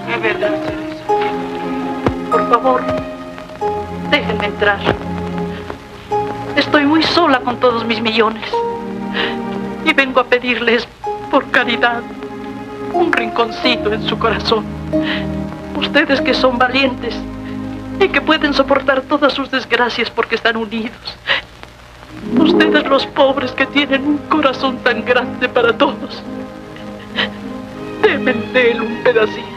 Es verdad, Teresa. Por favor, déjenme entrar. Estoy muy sola con todos mis millones. Y vengo a pedirles, por caridad, un rinconcito en su corazón. Ustedes que son valientes y que pueden soportar todas sus desgracias porque están unidos. Ustedes los pobres que tienen un corazón tan grande para todos. Denme de él un pedacito.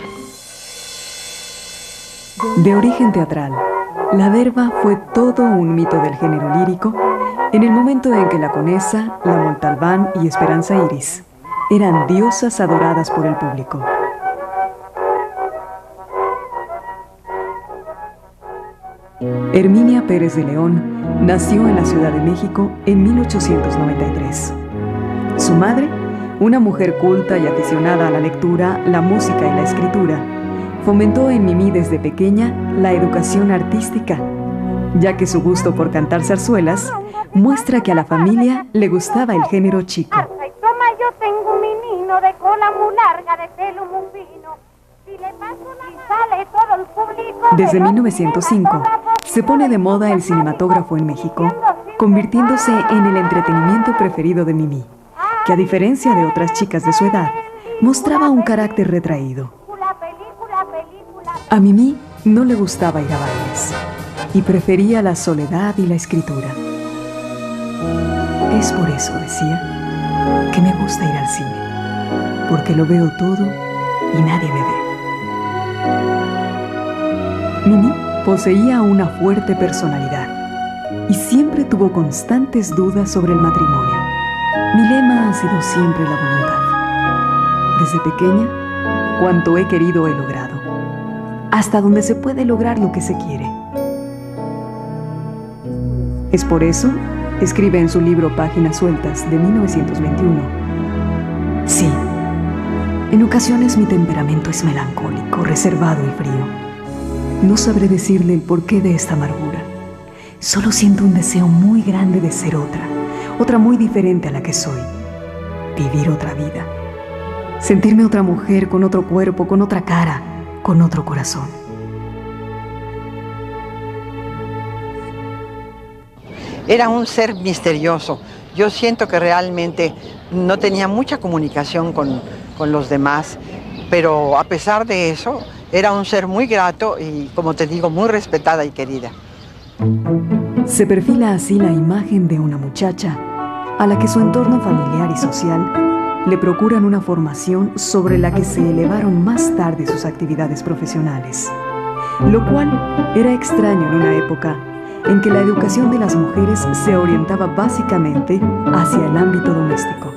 De origen teatral, la derba fue todo un mito del género lírico en el momento en que la Conesa, la Montalbán y Esperanza Iris eran diosas adoradas por el público. Herminia Pérez de León nació en la Ciudad de México en 1893. Su madre, una mujer culta y aficionada a la lectura, la música y la escritura, fomentó en Mimí desde pequeña la educación artística, ya que su gusto por cantar zarzuelas muestra que a la familia le gustaba el género chico. Toma, yo tengo un menino de cola muy larga, de pelo muy fino. Si le paso la mano, sale todo el público. Desde 1905 se pone de moda el cinematógrafo en México, convirtiéndose en el entretenimiento preferido de Mimí, que a diferencia de otras chicas de su edad, mostraba un carácter retraído. A Mimí no le gustaba ir a bailes y prefería la soledad y la escritura. Es por eso, decía, que me gusta ir al cine, porque lo veo todo y nadie me ve. Mimí poseía una fuerte personalidad y siempre tuvo constantes dudas sobre el matrimonio. Mi lema ha sido siempre la voluntad. Desde pequeña, cuanto he querido he logrado, hasta donde se puede lograr lo que se quiere. Es por eso, escribe en su libro Páginas Sueltas de 1921. Sí, en ocasiones mi temperamento es melancólico, reservado y frío. No sabré decirle el porqué de esta amargura. Solo siento un deseo muy grande de ser otra muy diferente a la que soy. Vivir otra vida. Sentirme otra mujer con otro cuerpo, con otra cara, con otro corazón. Era un ser misterioso. Yo siento que realmente no tenía mucha comunicación con los demás, pero a pesar de eso, era un ser muy grato y, como te digo, muy respetada y querida. Se perfila así la imagen de una muchacha a la que su entorno familiar y social le procuran una formación sobre la que se elevaron más tarde sus actividades profesionales, lo cual era extraño en una época en que la educación de las mujeres se orientaba básicamente hacia el ámbito doméstico.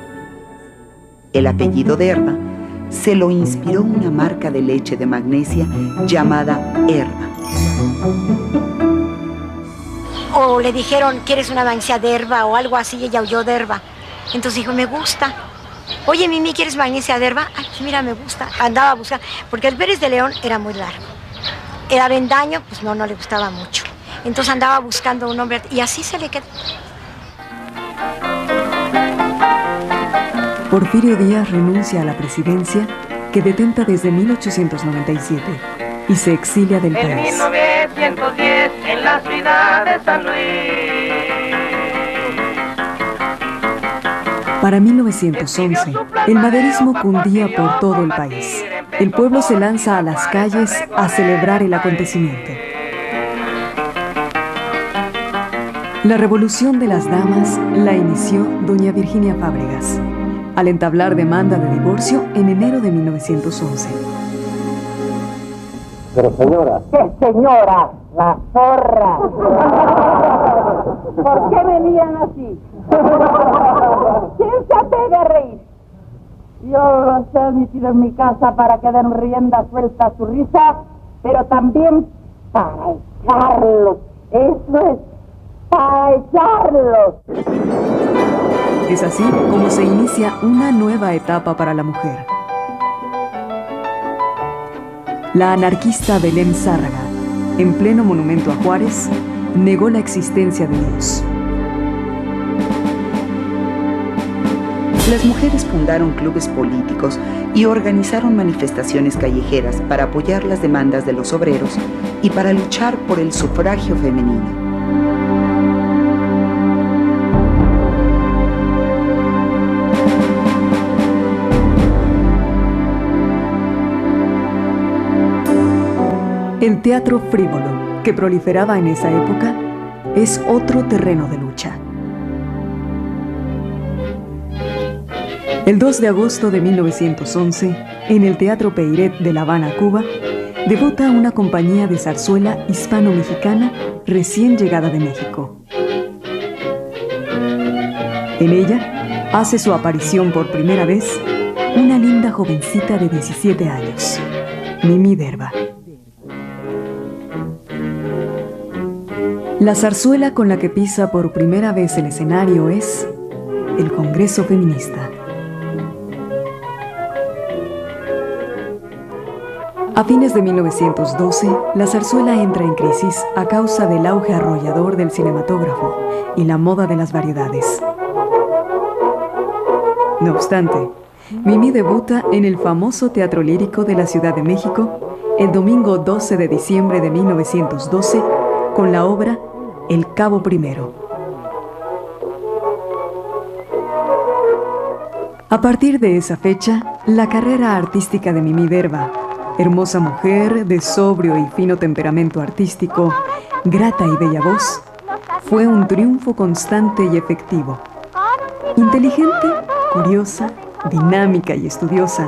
El apellido Derba se lo inspiró una marca de leche de magnesia llamada Herba. O le dijeron, ¿quieres una magnesia de herba o algo así? Y ella oyó de herba. Entonces dijo, me gusta. Oye, Mimi, ¿quieres magnesia de herba? Ay, pues mira, me gusta. Andaba a buscar, porque el Pérez de León era muy largo. Era Avendaño, pues no le gustaba mucho. Entonces andaba buscando un hombre y así se le quedó. Porfirio Díaz renuncia a la presidencia que detenta desde 1897 y se exilia del país. En 1910, en la ciudad de San Luis. Para 1911, el maderismo cundía por todo el país. El pueblo se lanza a las calles a celebrar el acontecimiento. La revolución de las damas la inició doña Virginia Fábregas, al entablar demanda de divorcio en enero de 1911. Pero señora... ¡Qué señora! ¡La zorra! ¿Por qué me miran así? ¿Quién se apega a reír? Yo los he admitido en mi casa para que den rienda suelta a su risa, pero también para echarlos. Eso es, para echarlos. Es así como se inicia una nueva etapa para la mujer. La anarquista Belén Zárraga, en pleno monumento a Juárez, negó la existencia de Dios. Las mujeres fundaron clubes políticos y organizaron manifestaciones callejeras para apoyar las demandas de los obreros y para luchar por el sufragio femenino. El teatro frívolo, que proliferaba en esa época, es otro terreno de lucha. El 2 de agosto de 1911, en el Teatro Peiret de La Habana, Cuba, debuta una compañía de zarzuela hispano-mexicana recién llegada de México. En ella hace su aparición por primera vez una linda jovencita de 17 años, Mimi Derba. La zarzuela con la que pisa por primera vez el escenario es el Congreso Feminista. A fines de 1912, la zarzuela entra en crisis a causa del auge arrollador del cinematógrafo y la moda de las variedades. No obstante, Mimi debuta en el famoso Teatro Lírico de la Ciudad de México el domingo 12 de diciembre de 1912 con la obra El Cabo Primero. A partir de esa fecha, la carrera artística de Mimi Derba, hermosa mujer de sobrio y fino temperamento artístico, grata y bella voz, fue un triunfo constante y efectivo. Inteligente, curiosa, dinámica y estudiosa,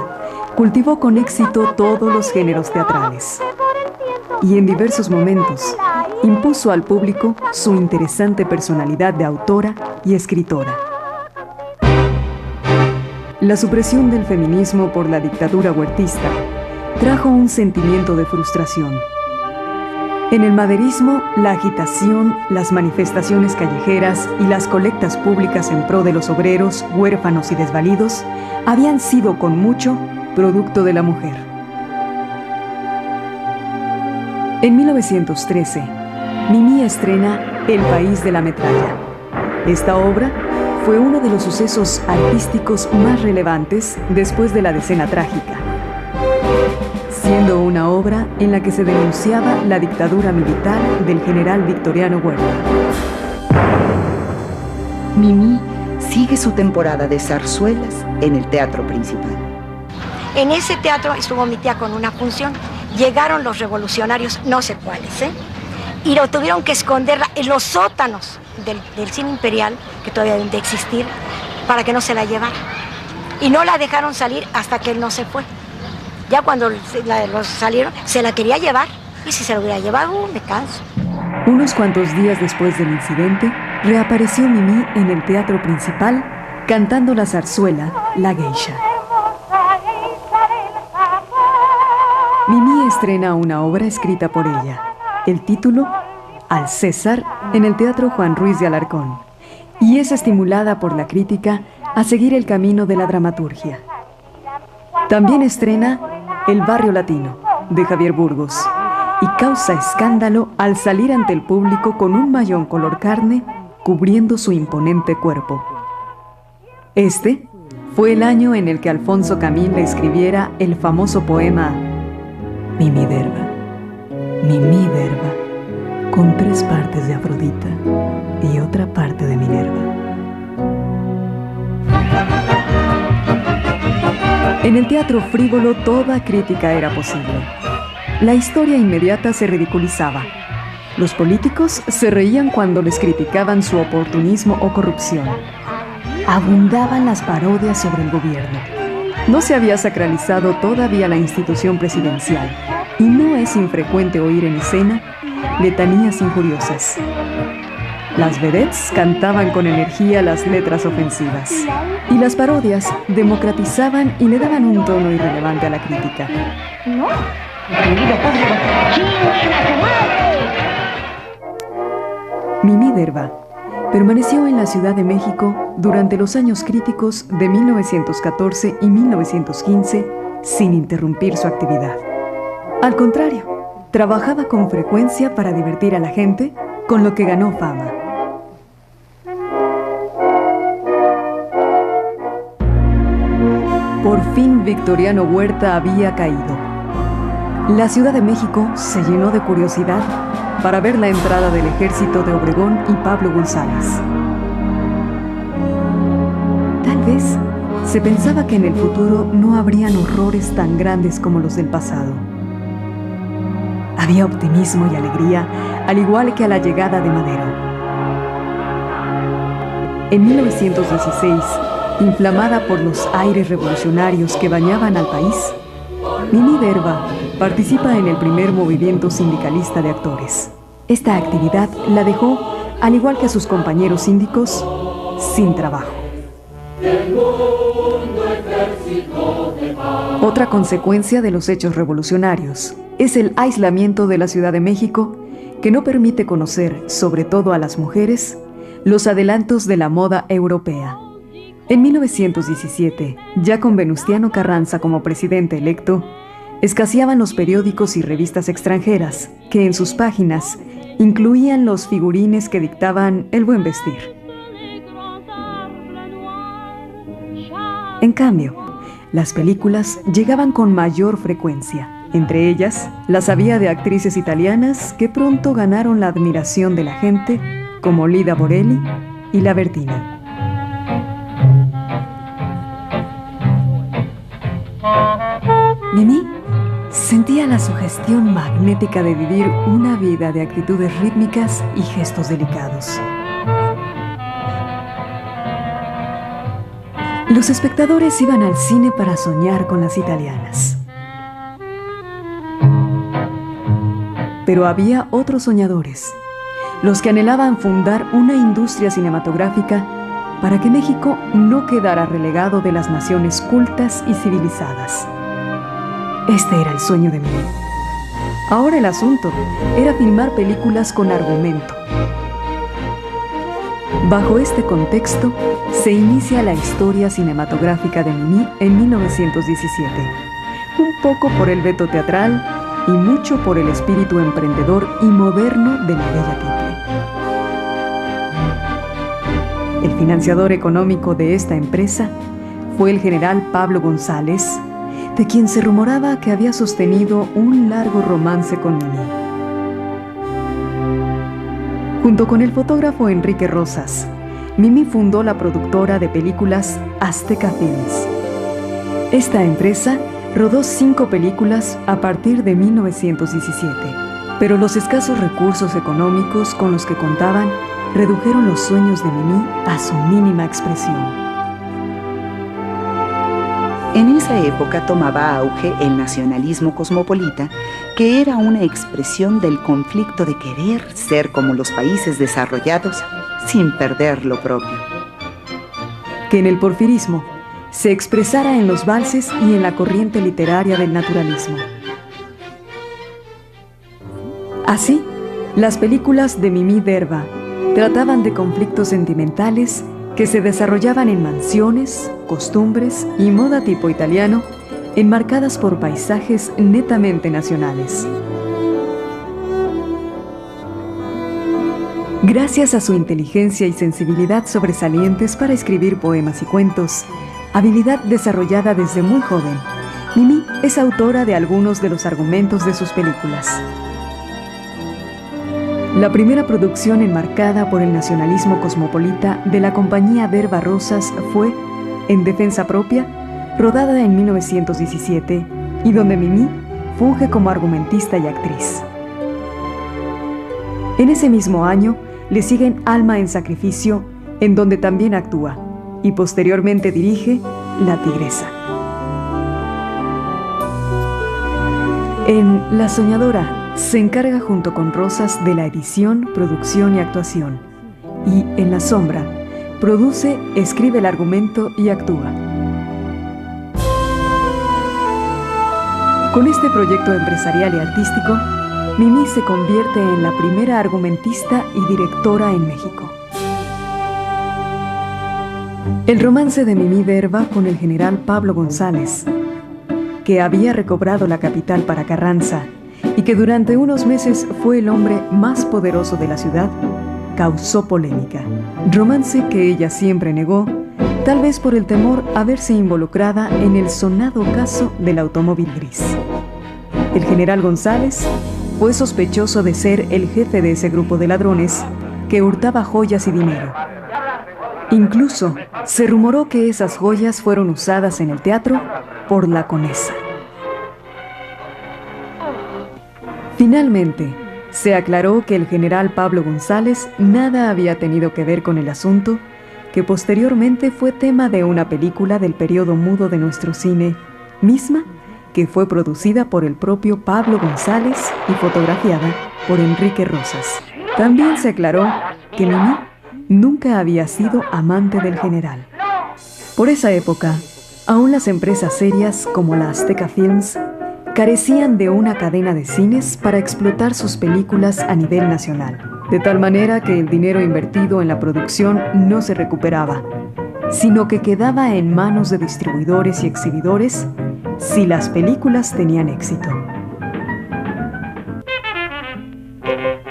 cultivó con éxito todos los géneros teatrales. Y en diversos momentos, impuso al público su interesante personalidad de autora y escritora. La supresión del feminismo por la dictadura huertista trajo un sentimiento de frustración. En el maderismo, la agitación, las manifestaciones callejeras y las colectas públicas en pro de los obreros, huérfanos y desvalidos habían sido con mucho producto de la mujer. En 1913, Mimi estrena El País de la Metralla. Esta obra fue uno de los sucesos artísticos más relevantes después de la Decena Trágica, siendo una obra en la que se denunciaba la dictadura militar del general Victoriano Huerta. Mimi sigue su temporada de zarzuelas en el Teatro Principal. En ese teatro estuvo mi tía con una función. Llegaron los revolucionarios, no sé cuáles, y lo tuvieron que esconder en los sótanos del cine imperial, que todavía deben de existir, para que no se la llevara. Y no la dejaron salir hasta que él no se fue. Ya cuando los salieron, se la quería llevar, y si se lo hubiera llevado, me canso. Unos cuantos días después del incidente, reapareció Mimi en el Teatro Principal cantando la zarzuela La Geisha. Mimi estrena una obra escrita por ella. El título, Al César, en el Teatro Juan Ruiz de Alarcón, y es estimulada por la crítica a seguir el camino de la dramaturgia. También estrena El Barrio Latino, de Javier Burgos, y causa escándalo al salir ante el público con un mayón color carne cubriendo su imponente cuerpo. Este fue el año en el que Alfonso Camín le escribiera el famoso poema Mimi Derba, con 3 partes de Afrodita y otra parte de Minerva. En el teatro frívolo toda crítica era posible. La historia inmediata se ridiculizaba. Los políticos se reían cuando les criticaban su oportunismo o corrupción. Abundaban las parodias sobre el gobierno. No se había sacralizado todavía la institución presidencial y no es infrecuente oír en escena letanías injuriosas. Las vedettes cantaban con energía las letras ofensivas y las parodias democratizaban y le daban un tono irrelevante a la crítica. ¿No? Mimi Derba permaneció en la Ciudad de México durante los años críticos de 1914 y 1915 sin interrumpir su actividad. Al contrario, trabajaba con frecuencia para divertir a la gente, con lo que ganó fama. fin Victoriano Huerta había caído. La Ciudad de México se llenó de curiosidad para ver la entrada del ejército de Obregón y Pablo González. Tal vez se pensaba que en el futuro no habrían horrores tan grandes como los del pasado. Había optimismo y alegría, al igual que a la llegada de Madero. En 1916, inflamada por los aires revolucionarios que bañaban al país, Mimi Derba participa en el primer movimiento sindicalista de actores. Esta actividad la dejó, al igual que a sus compañeros síndicos, sin trabajo. Otra consecuencia de los hechos revolucionarios es el aislamiento de la Ciudad de México, que no permite conocer, sobre todo a las mujeres, los adelantos de la moda europea. En 1917, ya con Venustiano Carranza como presidente electo, escaseaban los periódicos y revistas extranjeras, que en sus páginas incluían los figurines que dictaban el buen vestir. En cambio, las películas llegaban con mayor frecuencia. Entre ellas, las había de actrices italianas que pronto ganaron la admiración de la gente, como Lida Borelli y La Bertini. Mimi sentía la sugestión magnética de vivir una vida de actitudes rítmicas y gestos delicados. Los espectadores iban al cine para soñar con las italianas. Pero había otros soñadores, los que anhelaban fundar una industria cinematográfica para que México no quedara relegado de las naciones cultas y civilizadas. Este era el sueño de Mimi. Ahora el asunto era filmar películas con argumento. Bajo este contexto, se inicia la historia cinematográfica de Mimi en 1917, un poco por el veto teatral y mucho por el espíritu emprendedor y moderno de la bella Tiple. El financiador económico de esta empresa fue el general Pablo González, de quien se rumoraba que había sostenido un largo romance con Mimi. Junto con el fotógrafo Enrique Rosas, Mimi fundó la productora de películas Azteca Films. Esta empresa rodó 5 películas a partir de 1917, pero los escasos recursos económicos con los que contaban redujeron los sueños de Mimi a su mínima expresión. En esa época tomaba auge el nacionalismo cosmopolita, que era una expresión del conflicto de querer ser como los países desarrollados sin perder lo propio. Que en el porfirismo se expresara en los valses y en la corriente literaria del naturalismo. Así, las películas de Mimi Derba trataban de conflictos sentimentales que se desarrollaban en mansiones, costumbres y moda tipo italiano, enmarcadas por paisajes netamente nacionales. Gracias a su inteligencia y sensibilidad sobresalientes para escribir poemas y cuentos, habilidad desarrollada desde muy joven, Mimi es autora de algunos de los argumentos de sus películas. La primera producción enmarcada por el nacionalismo cosmopolita de la compañía Derba Rosas fue En Defensa Propia, rodada en 1917, y donde Mimi funge como argumentista y actriz. En ese mismo año le siguen Alma en Sacrificio, en donde también actúa, y posteriormente dirige La Tigresa. En La Soñadora se encarga junto con Rosas de la edición, producción y actuación, y en La Sombra produce, escribe el argumento y actúa. Con este proyecto empresarial y artístico, Mimi se convierte en la primera argumentista y directora en México. El romance de Mimi Derba con el general Pablo González, que había recobrado la capital para Carranza y que durante unos meses fue el hombre más poderoso de la ciudad, causó polémica. Romance que ella siempre negó tal vez por el temor a verse involucrada en el sonado caso del automóvil gris. El general González fue sospechoso de ser el jefe de ese grupo de ladrones que hurtaba joyas y dinero. Incluso se rumoró que esas joyas fueron usadas en el teatro por la Conesa. Finalmente, se aclaró que el general Pablo González nada había tenido que ver con el asunto, que posteriormente fue tema de una película del periodo mudo de nuestro cine, misma que fue producida por el propio Pablo González y fotografiada por Enrique Rosas. También se aclaró que Mimí nunca había sido amante del general. Por esa época, aún las empresas serias como la Azteca Films carecían de una cadena de cines para explotar sus películas a nivel nacional, de tal manera que el dinero invertido en la producción no se recuperaba, sino que quedaba en manos de distribuidores y exhibidores si las películas tenían éxito.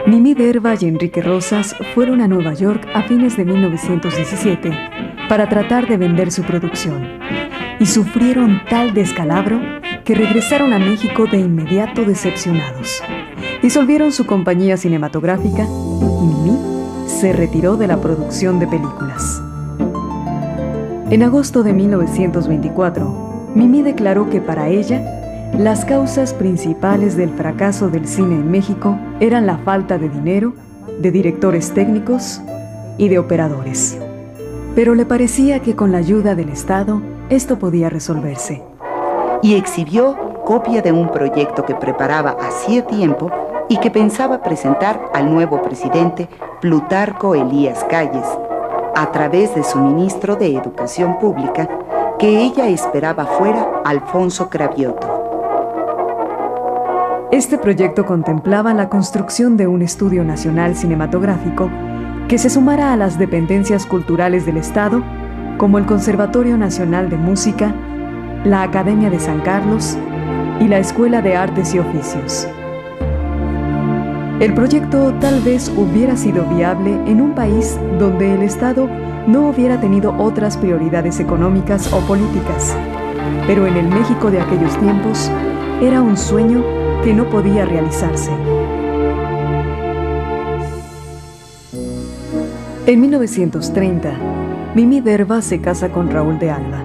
Mimí Derva y Enrique Rosas fueron a Nueva York a fines de 1917 para tratar de vender su producción, y sufrieron tal descalabro que regresaron a México de inmediato decepcionados. Disolvieron su compañía cinematográfica y Mimí se retiró de la producción de películas. En agosto de 1924, Mimí declaró que para ella, las causas principales del fracaso del cine en México eran la falta de dinero, de directores técnicos y de operadores. Pero le parecía que con la ayuda del Estado, esto podía resolverse. Y exhibió copia de un proyecto que preparaba hacía tiempo y que pensaba presentar al nuevo presidente Plutarco Elías Calles, a través de su ministro de Educación Pública, que ella esperaba fuera Alfonso Cravioto. Este proyecto contemplaba la construcción de un estudio nacional cinematográfico que se sumara a las dependencias culturales del Estado, como el Conservatorio Nacional de Música, la Academia de San Carlos y la Escuela de Artes y Oficios. El proyecto tal vez hubiera sido viable en un país donde el Estado no hubiera tenido otras prioridades económicas o políticas, pero en el México de aquellos tiempos era un sueño que no podía realizarse. En 1930, Mimí Derva se casa con Raúl de Alba,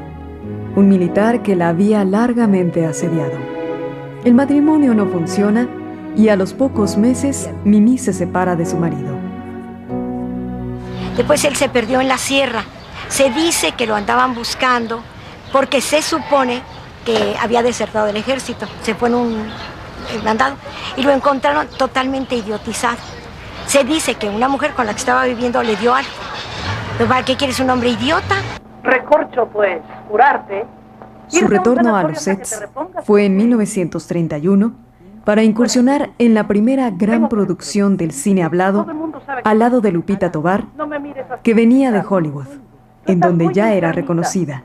un militar que la había largamente asediado. El matrimonio no funciona y a los pocos meses Mimí se separa de su marido. Después él se perdió en la sierra. Se dice que lo andaban buscando porque se supone que había desertado del ejército. Se fue en un mandado y lo encontraron totalmente idiotizado. Se dice que una mujer con la que estaba viviendo le dio algo. ¿Para qué quieres un hombre idiota? Recorcho, pues, curarte. Su retorno a los sets fue en 1931 para incursionar en la primera gran producción del cine hablado al lado de Lupita Tovar, que venía de Hollywood, en donde ya era reconocida.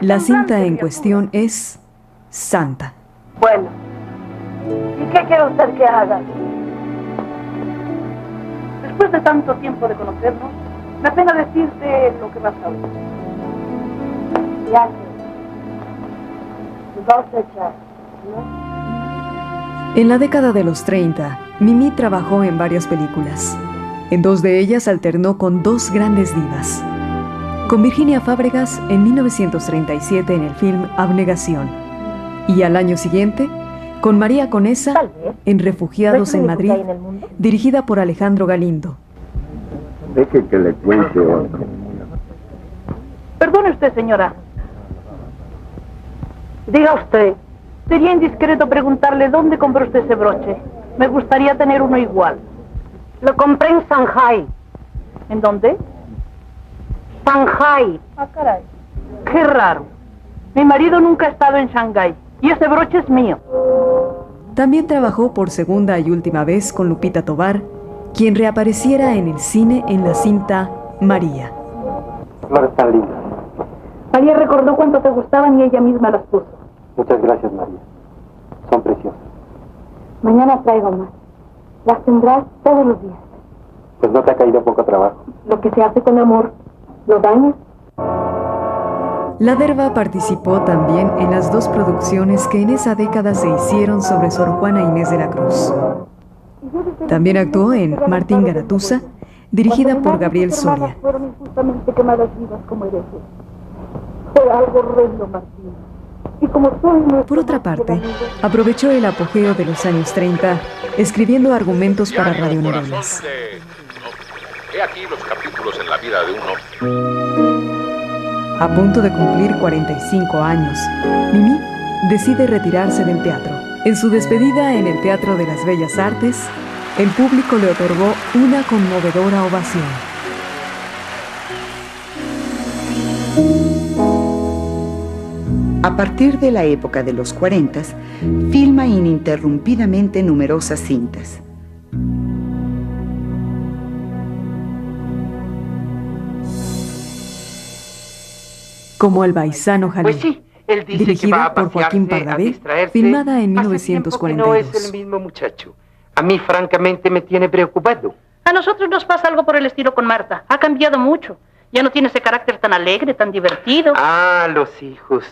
La cinta en cuestión es Santa. Bueno, ¿y qué quiere usted que haga? Después de tanto tiempo de conocernos, me apena decirte lo que vas a oír. Ya que vas a echar, ¿no? En la década de los 30, Mimí trabajó en varias películas. En 2 de ellas alternó con 2 grandes divas. Con Virginia Fábregas en 1937 en el film Abnegación. Y al año siguiente, con María Conesa en Refugiados en Madrid, dirigida por Alejandro Galindo. Deje que le cuente otro. Perdone usted, señora. Diga usted, sería indiscreto preguntarle dónde compró usted ese broche. Me gustaría tener uno igual. Lo compré en Shanghai. ¿En dónde? Shanghai. Ah, caray. Qué raro. Mi marido nunca ha estado en Shanghái y ese broche es mío. También trabajó por segunda y última vez con Lupita Tovar, quien reapareciera en el cine en la cinta María. Flores tan lindas. María recordó cuánto te gustaban y ella misma las puso. Muchas gracias, María. Son preciosas. Mañana traigo más. Las tendrás todos los días. Pues no te ha caído poco trabajo. Lo que se hace con amor, lo daña. La Derva participó también en las 2 producciones que en esa década se hicieron sobre Sor Juana Inés de la Cruz. También actuó en Martín Garatuza, dirigida por Gabriel Soria. Fueron injustamente quemadas vivas como herejes. Fue algo horrendo, Martín. Y como soy Por otra parte, aprovechó el apogeo de los años 30, escribiendo argumentos para radionovelas. He aquí los capítulos en la vida de un hombre. A punto de cumplir 45 años, Mimí decide retirarse del teatro. En su despedida en el Teatro de las Bellas Artes, el público le otorgó una conmovedora ovación. A partir de la época de los 40, filma ininterrumpidamente numerosas cintas. Como El Baisano Jalí, Pues sí, él dice que va dirigida a por Joaquín pasearse, a Pardavé, distraerse. filmada en Hace tiempo que no 1942. es el mismo muchacho. A mí, francamente, me tiene preocupado. A nosotros nos pasa algo por el estilo con Marta. Ha cambiado mucho. Ya no tiene ese carácter tan alegre, tan divertido. Ah, los hijos.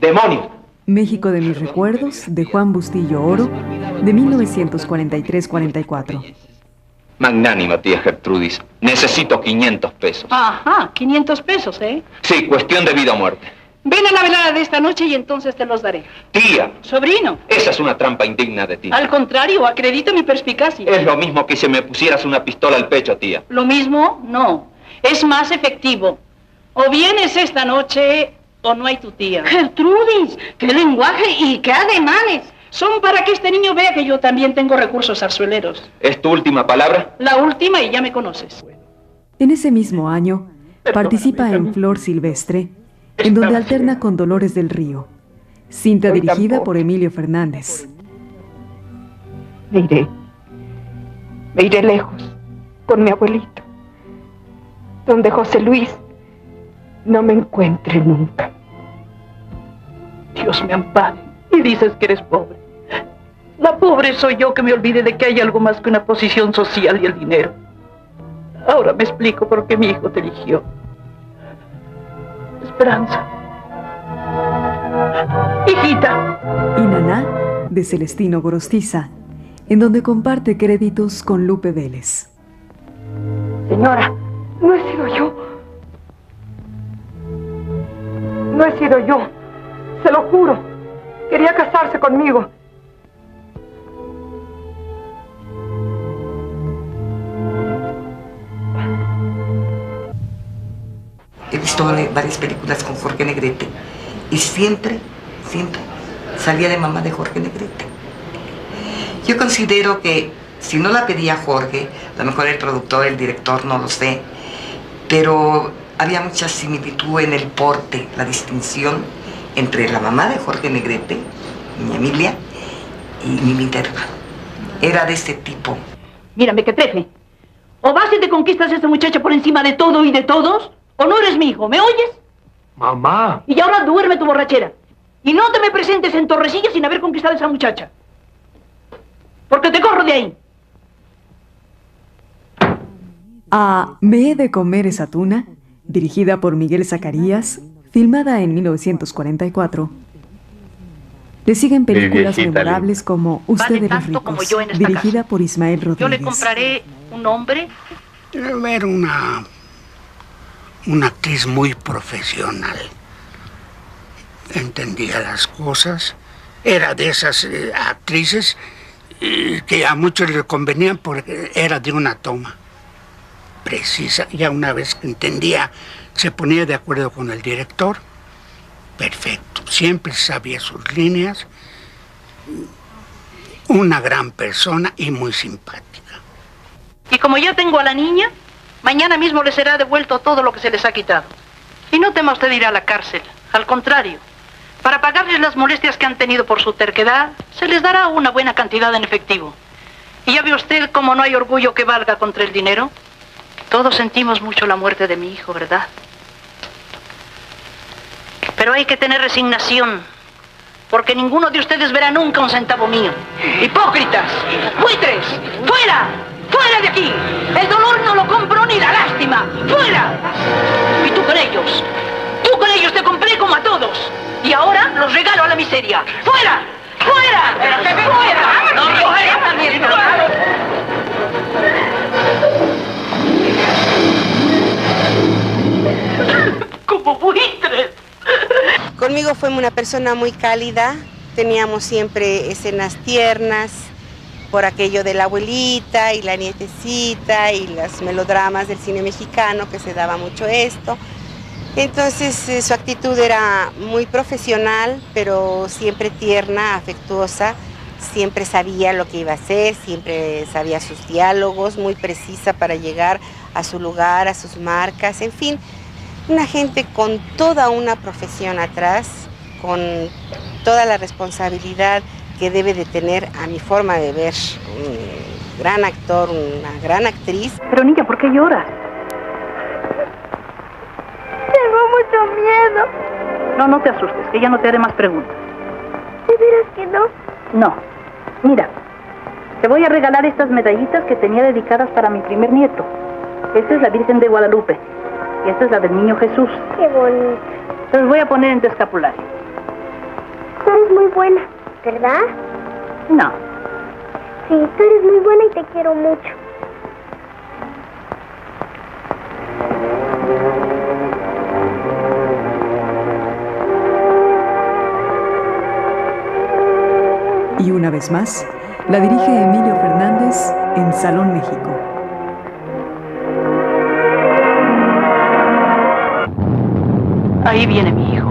¡Demonio! México de mis recuerdos, de Juan Bustillo Oro, de 1943-44. Magnánima, tía Gertrudis. Necesito 500 pesos. Ajá, 500 pesos, ¿eh? Sí, cuestión de vida o muerte. Ven a la velada de esta noche y entonces te los daré. Tía, Sobrino, esa es una trampa indigna de ti. al contrario, acredito mi perspicacia. Es lo mismo que si me pusieras una pistola al pecho, tía. Lo mismo, no. Es más efectivo. O vienes esta noche o no hay tu tía. Gertrudis, qué lenguaje y qué ademanes. Son para que este niño vea que yo también tengo recursos zarzueleros. ¿Es tu última palabra? La última y ya me conoces. En ese mismo año, participa en Flor Silvestre, en donde alterna con Dolores del Río, cinta dirigida por Emilio Fernández. Me iré lejos, con mi abuelito, donde José Luis no me encuentre nunca. Dios me ampare. Y dices que eres pobre. La pobre soy yo que me olvidé de que hay algo más que una posición social y el dinero. Ahora me explico por qué mi hijo te eligió. Esperanza. Hijita. Y Naná, de Celestino Gorostiza, en donde comparte créditos con Lupe Vélez. Señora, no he sido yo. No he sido yo. Se lo juro. Quería casarse conmigo. He visto varias películas con Jorge Negrete y siempre salía de mamá de Jorge Negrete. Yo considero que si no la pedía Jorge, a lo mejor el productor, el director, no lo sé, pero había mucha similitud en el porte, la distinción entre la mamá de Jorge Negrete, mi Emilia, y mi Derva. Era de ese tipo. Mírame, que trefe. O vas y te conquistas a esa muchacha por encima de todo y de todos, o no eres mi hijo, ¿me oyes? Mamá. Y ahora duerme tu borrachera. Y no te me presentes en Torrecilla sin haber conquistado a esa muchacha. Porque te corro de ahí. A Me he de comer esa tuna, dirigida por Miguel Zacarías, filmada en 1944. Le siguen películas memorables como Ustedes los ricos, dirigida por Ismael Rodríguez. Yo le compraré un hombre. Era una actriz muy profesional. Entendía las cosas. Era de esas actrices que a muchos les convenían porque era de una toma precisa. Ya una vez que entendía, se ponía de acuerdo con el director. Perfecto. Siempre sabía sus líneas. Una gran persona y muy simpática. Y como ya tengo a la niña, mañana mismo le será devuelto todo lo que se les ha quitado. Y no tema usted ir a la cárcel. Al contrario, para pagarles las molestias que han tenido por su terquedad, se les dará una buena cantidad en efectivo. Y ya ve usted cómo no hay orgullo que valga contra el dinero. Todos sentimos mucho la muerte de mi hijo, ¿verdad? Pero hay que tener resignación, porque ninguno de ustedes verá nunca un centavo mío. ¡Hipócritas! ¡Buitres! ¡Fuera! ¡Fuera de aquí! El dolor no lo compro ni la lástima. ¡Fuera! Y tú con ellos. Tú con ellos te compré como a todos. Y ahora los regalo a la miseria. ¡Fuera! ¡Fuera! ¡Fuera! ¡No, fuera también! ¡Como buitres! Conmigo fue una persona muy cálida. Teníamos siempre escenas tiernas por aquello de la abuelita y la nietecita y los melodramas del cine mexicano, que se daba mucho esto. Entonces su actitud era muy profesional, pero siempre tierna, afectuosa. Siempre sabía lo que iba a hacer, siempre sabía sus diálogos, muy precisa para llegar a su lugar, a sus marcas, en fin. Una gente con toda una profesión atrás, con toda la responsabilidad que debe de tener, a mi forma de ver, un gran actor, una gran actriz. Pero niña, ¿por qué lloras? Tengo mucho miedo. No, no te asustes, que ya no te haré más preguntas. ¿De veras que no? No. Mira, te voy a regalar estas medallitas que tenía dedicadas para mi primer nieto. Esta es la Virgen de Guadalupe y esta es la del Niño Jesús. Qué bonito. Te los voy a poner en tu escapulario. Tú eres muy buena, ¿verdad? No. Sí, tú eres muy buena y te quiero mucho. Y una vez más, la dirige Emilio Fernández en Salón México. Ahí viene mi hijo.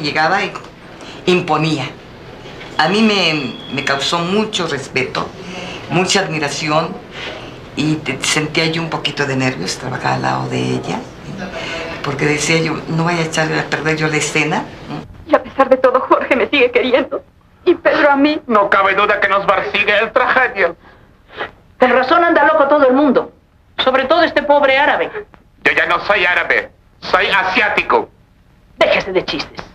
Llegaba y imponía. A mí me causó mucho respeto, mucha admiración y sentía yo un poquito de nervios trabajar al lado de ella, porque decía yo, no vaya a echar a perder yo la escena. Y a pesar de todo, Jorge me sigue queriendo. Y Pedro a mí. No cabe duda que nos persigue el tragedia. Con razón anda loco todo el mundo. Sobre todo este pobre árabe. Yo ya no soy árabe, soy asiático. Déjese de chistes.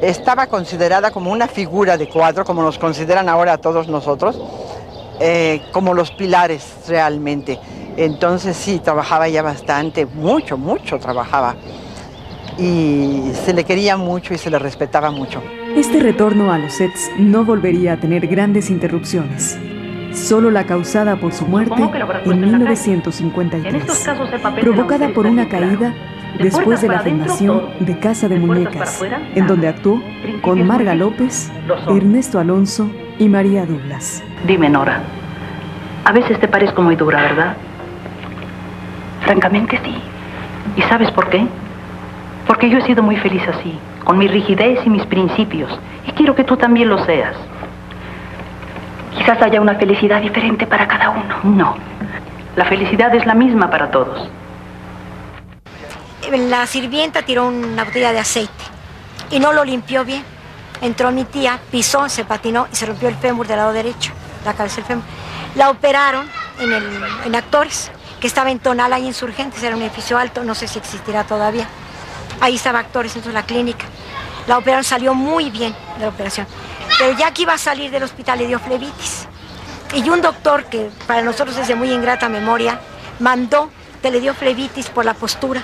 Estaba considerada como una figura de cuadro, como nos consideran ahora a todos nosotros, como los pilares realmente. Entonces sí, trabajaba ya bastante, mucho trabajaba. Y se le quería mucho y se le respetaba mucho. Este retorno a los sets no volvería a tener grandes interrupciones. Solo la causada por su muerte en 1953, provocada por una caída después de la filmación de Casa de Muñecas, en donde actuó con Marga López, Ernesto Alonso y María Douglas. Dime, Nora, a veces te parezco muy dura, ¿verdad? Francamente sí. ¿Y sabes por qué? Porque yo he sido muy feliz así, con mi rigidez y mis principios, y quiero que tú también lo seas. Quizás haya una felicidad diferente para cada uno. No, la felicidad es la misma para todos. La sirvienta tiró una botella de aceite y no lo limpió bien. Entró mi tía, pisó, se patinó y se rompió el fémur del lado derecho, la cabeza del fémur. La operaron en Actores, que estaba en Tonala y Insurgentes, era un edificio alto, no sé si existirá todavía. Ahí estaba Actores, entonces la clínica. La operaron, salió muy bien de la operación. Pero ya que iba a salir del hospital le dio flebitis. Y un doctor, que para nosotros es de muy ingrata memoria, mandó que le dio flebitis por la postura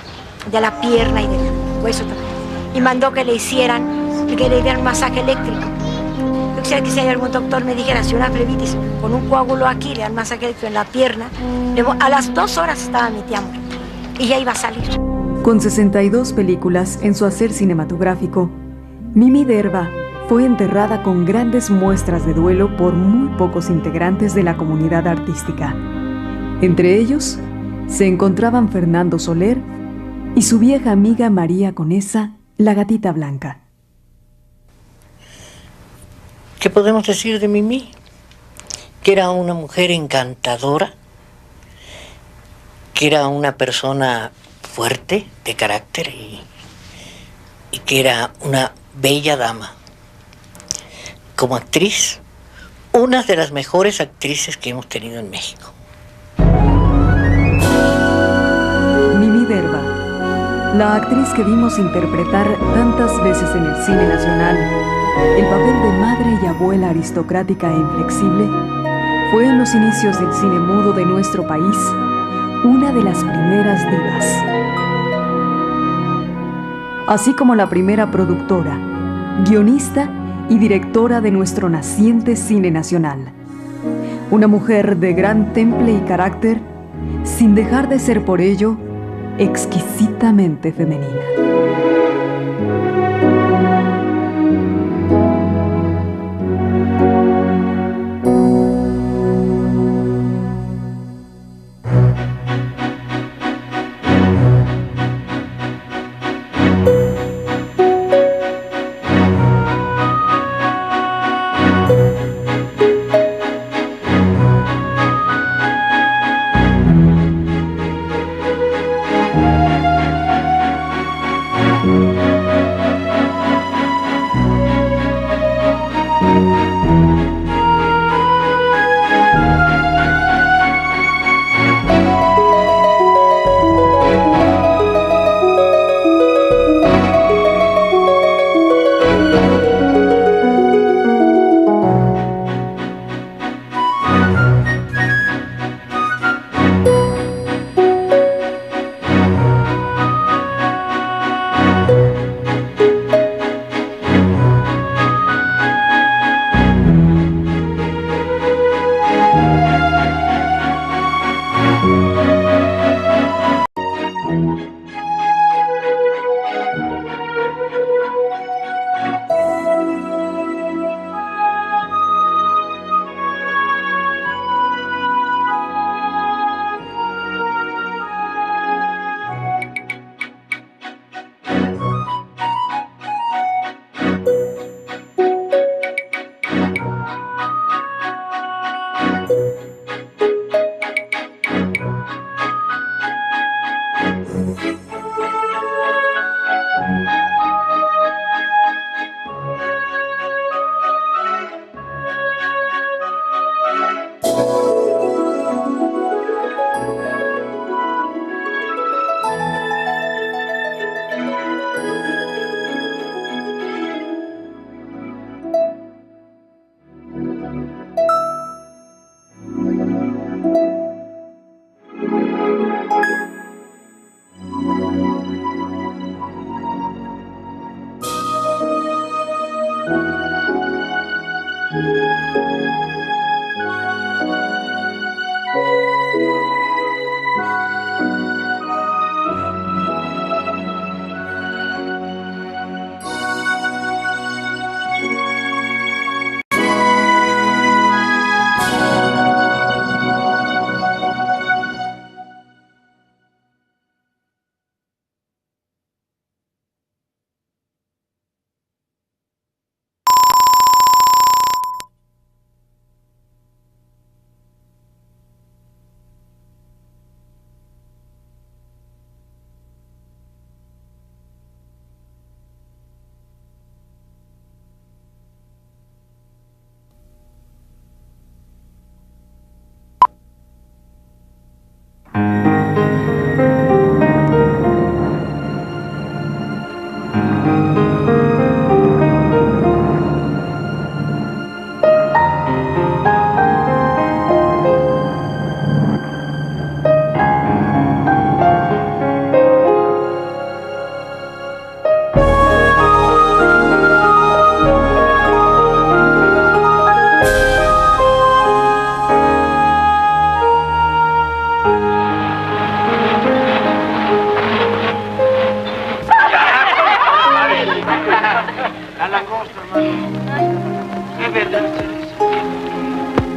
de la pierna y del hueso. Y mandó que le dieran masaje eléctrico. Yo quisiera que si hay algún doctor me dijera, si una flebitis con un coágulo aquí, le dan masaje eléctrico en la pierna. A las 2 horas estaba mi tía muerta y ya iba a salir. Con 62 películas en su hacer cinematográfico, Mimi Derba fue enterrada con grandes muestras de duelo por muy pocos integrantes de la comunidad artística. Entre ellos se encontraban Fernando Soler y su vieja amiga María Conesa, la gatita blanca. ¿Qué podemos decir de Mimi? Que era una mujer encantadora, que era una persona fuerte, de carácter, y que era una bella dama. Como actriz, una de las mejores actrices que hemos tenido en México. Mimi Derba, la actriz que vimos interpretar tantas veces en el cine nacional el papel de madre y abuela aristocrática e inflexible, fue en los inicios del cine mudo de nuestro país una de las primeras divas. Así como la primera productora, guionista y directora de nuestro naciente cine nacional. Una mujer de gran temple y carácter, sin dejar de ser por ello exquisitamente femenina.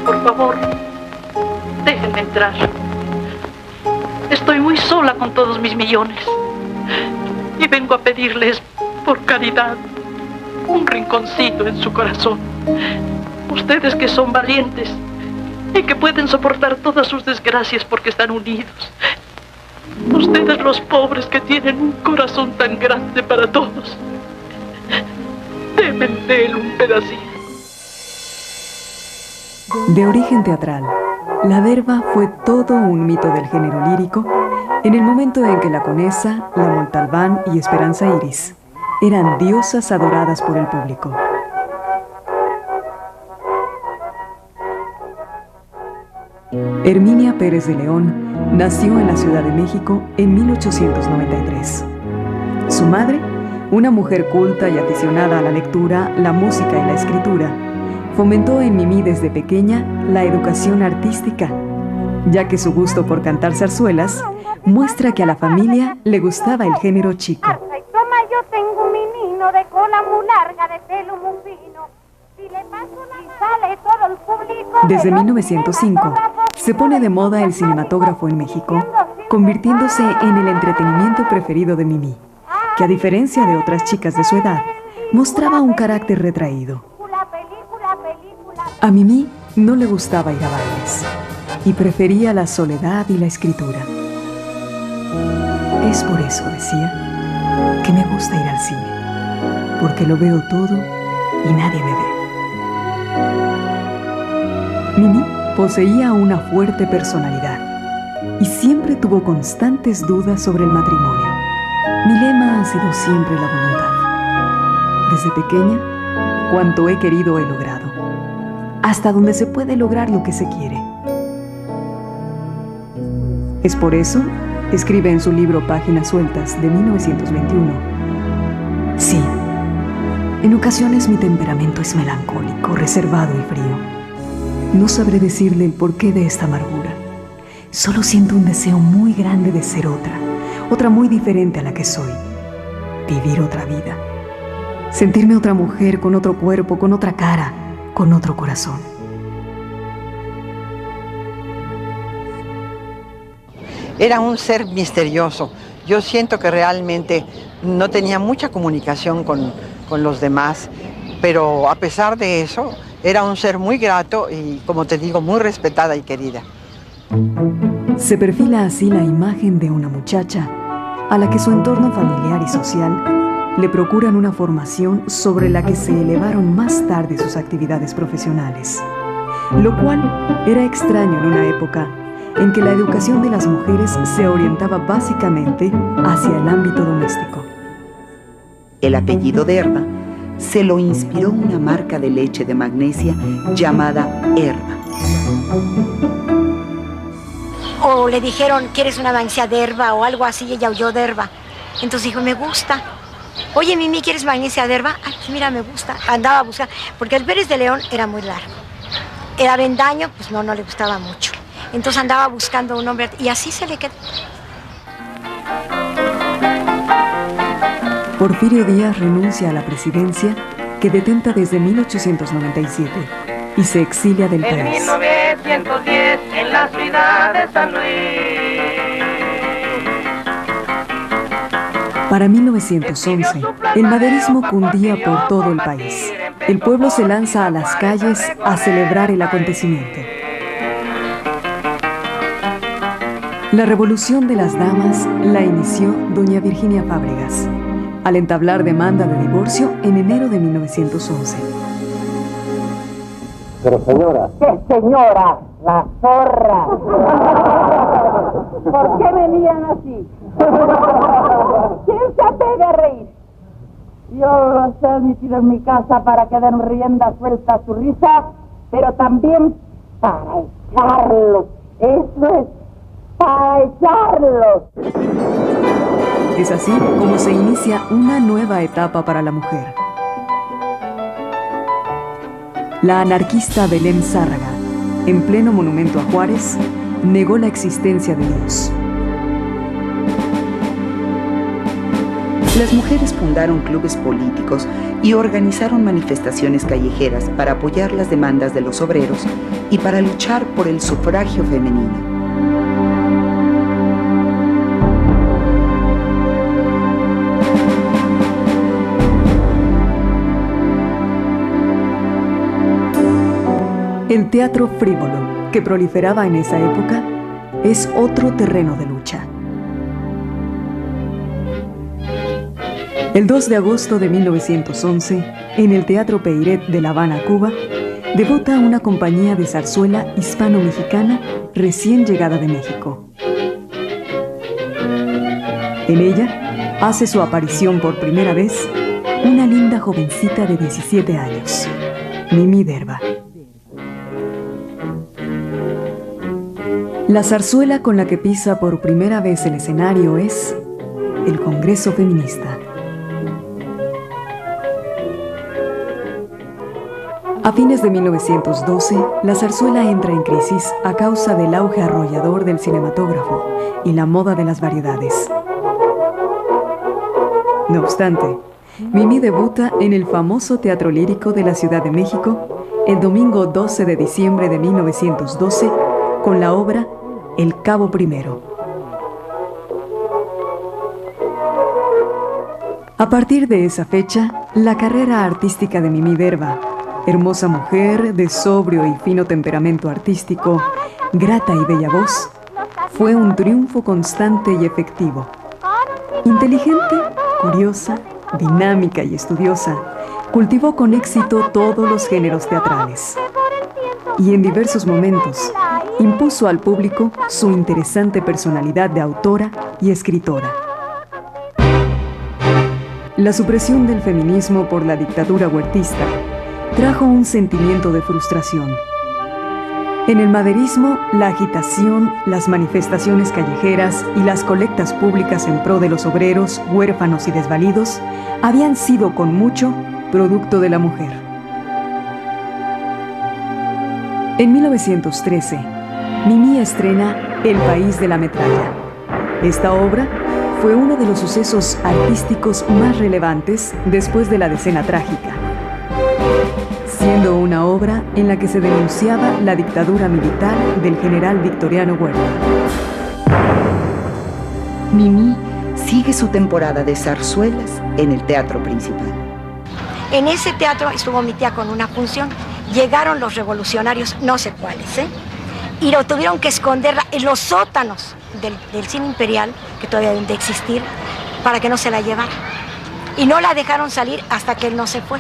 Por favor, déjenme entrar. Estoy muy sola con todos mis millones. Y vengo a pedirles, por caridad, un rinconcito en su corazón. Ustedes que son valientes y que pueden soportar todas sus desgracias porque están unidos Ustedes los pobres que tienen un corazón tan grande para todos, denme de él un pedacito. De origen teatral, la derba fue todo un mito del género lírico en el momento en que la Conesa, la Montalbán y Esperanza Iris eran diosas adoradas por el público. Herminia Pérez de León nació en la Ciudad de México en 1893. Su madre, una mujer culta y aficionada a la lectura, la música y la escritura, fomentó en Mimí desde pequeña la educación artística, ya que su gusto por cantar zarzuelas muestra que a la familia le gustaba el género chico. Ay, toma, yo tengo un menino de cola muy larga, de pelo muy fino. Si le paso la mano, sale todo el público. Desde 1905 se pone de moda el cinematógrafo en México, convirtiéndose en el entretenimiento preferido de Mimí, que a diferencia de otras chicas de su edad, mostraba un carácter retraído. A Mimí no le gustaba ir a bailes y prefería la soledad y la escritura. Es por eso, decía, que me gusta ir al cine, porque lo veo todo y nadie me ve. Mimí poseía una fuerte personalidad y siempre tuvo constantes dudas sobre el matrimonio. Mi lema ha sido siempre la voluntad. Desde pequeña, cuanto he querido he logrado, hasta donde se puede lograr lo que se quiere. Es por eso, escribe en su libro Páginas Sueltas de 1921, sí, en ocasiones mi temperamento es melancólico, reservado y frío. No sabré decirle el porqué de esta amargura. Solo siento un deseo muy grande de ser otra muy diferente a la que soy. Vivir otra vida. Sentirme otra mujer con otro cuerpo, con otra cara, con otro corazón. Era un ser misterioso. Yo siento que realmente no tenía mucha comunicación con los demás, pero a pesar de eso, era un ser muy grato y, como te digo, muy respetada y querida. Se perfila así la imagen de una muchacha a la que su entorno familiar y social le procuran una formación sobre la que se elevaron más tarde sus actividades profesionales, lo cual era extraño en una época en que la educación de las mujeres se orientaba básicamente hacia el ámbito doméstico. El apellido Derba se lo inspiró una marca de leche de magnesia llamada Herba. O le dijeron, ¿quieres una magnesia de herba o algo así? Y ella oyó de herba. Entonces dijo, me gusta. Oye, Mimí, ¿quieres magnesia de herba? Ay, pues mira, me gusta. Andaba a buscar, porque el Pérez de León era muy largo. El Avendaño, pues no le gustaba mucho. Entonces andaba buscando un hombre y así se le quedó. Porfirio Díaz renuncia a la presidencia que detenta desde 1897 y se exilia del país. En 1910, en la ciudad de San Luis. Para 1911, el maderismo cundía por todo el país. El pueblo se lanza a las calles a celebrar el acontecimiento. La revolución de las damas la inició doña Virginia Fábregas, al entablar demanda de divorcio en enero de 1911. Pero señora... ¡Qué señora! ¡La zorra! ¿Por qué me miran así? ¿Quién se atreve a reír? Yo los he admitido en mi casa para que den rienda suelta a su risa, pero también para echarlos. Eso es, para echarlos. Es así como se inicia una nueva etapa para la mujer. La anarquista Belén Zárraga, en pleno monumento a Juárez, negó la existencia de Dios. Las mujeres fundaron clubes políticos y organizaron manifestaciones callejeras para apoyar las demandas de los obreros y para luchar por el sufragio femenino. El teatro frívolo, que proliferaba en esa época, es otro terreno de lucha. El 2 de agosto de 1911, en el Teatro Peiret de La Habana, Cuba, debuta una compañía de zarzuela hispano-mexicana recién llegada de México. En ella hace su aparición por primera vez una linda jovencita de 17 años, Mimi Derba. La zarzuela con la que pisa por primera vez el escenario es el Congreso Feminista. A fines de 1912, la zarzuela entra en crisis a causa del auge arrollador del cinematógrafo y la moda de las variedades. No obstante, Mimi debuta en el famoso Teatro Lírico de la Ciudad de México el domingo 12 de diciembre de 1912 con la obra El Cabo Primero. A partir de esa fecha, la carrera artística de Mimi Derba, hermosa mujer de sobrio y fino temperamento artístico, grata y bella voz, fue un triunfo constante y efectivo. Inteligente, curiosa, dinámica y estudiosa, cultivó con éxito todos los géneros teatrales. Y en diversos momentos, impuso al público su interesante personalidad de autora y escritora. La supresión del feminismo por la dictadura huertista trajo un sentimiento de frustración. En el maderismo, la agitación, las manifestaciones callejeras y las colectas públicas en pro de los obreros, huérfanos y desvalidos habían sido con mucho producto de la mujer. En 1913, Mimi estrena El País de la Metralla. Esta obra fue uno de los sucesos artísticos más relevantes después de la Decena Trágica, siendo una obra en la que se denunciaba la dictadura militar del general Victoriano Huerta. Mimi sigue su temporada de zarzuelas en el Teatro Principal. En ese teatro estuvo mi tía con una función. Llegaron los revolucionarios, no sé cuáles, y lo tuvieron que esconder en los sótanos del cine imperial, que todavía deben de existir, para que no se la llevara. Y no la dejaron salir hasta que él no se fue.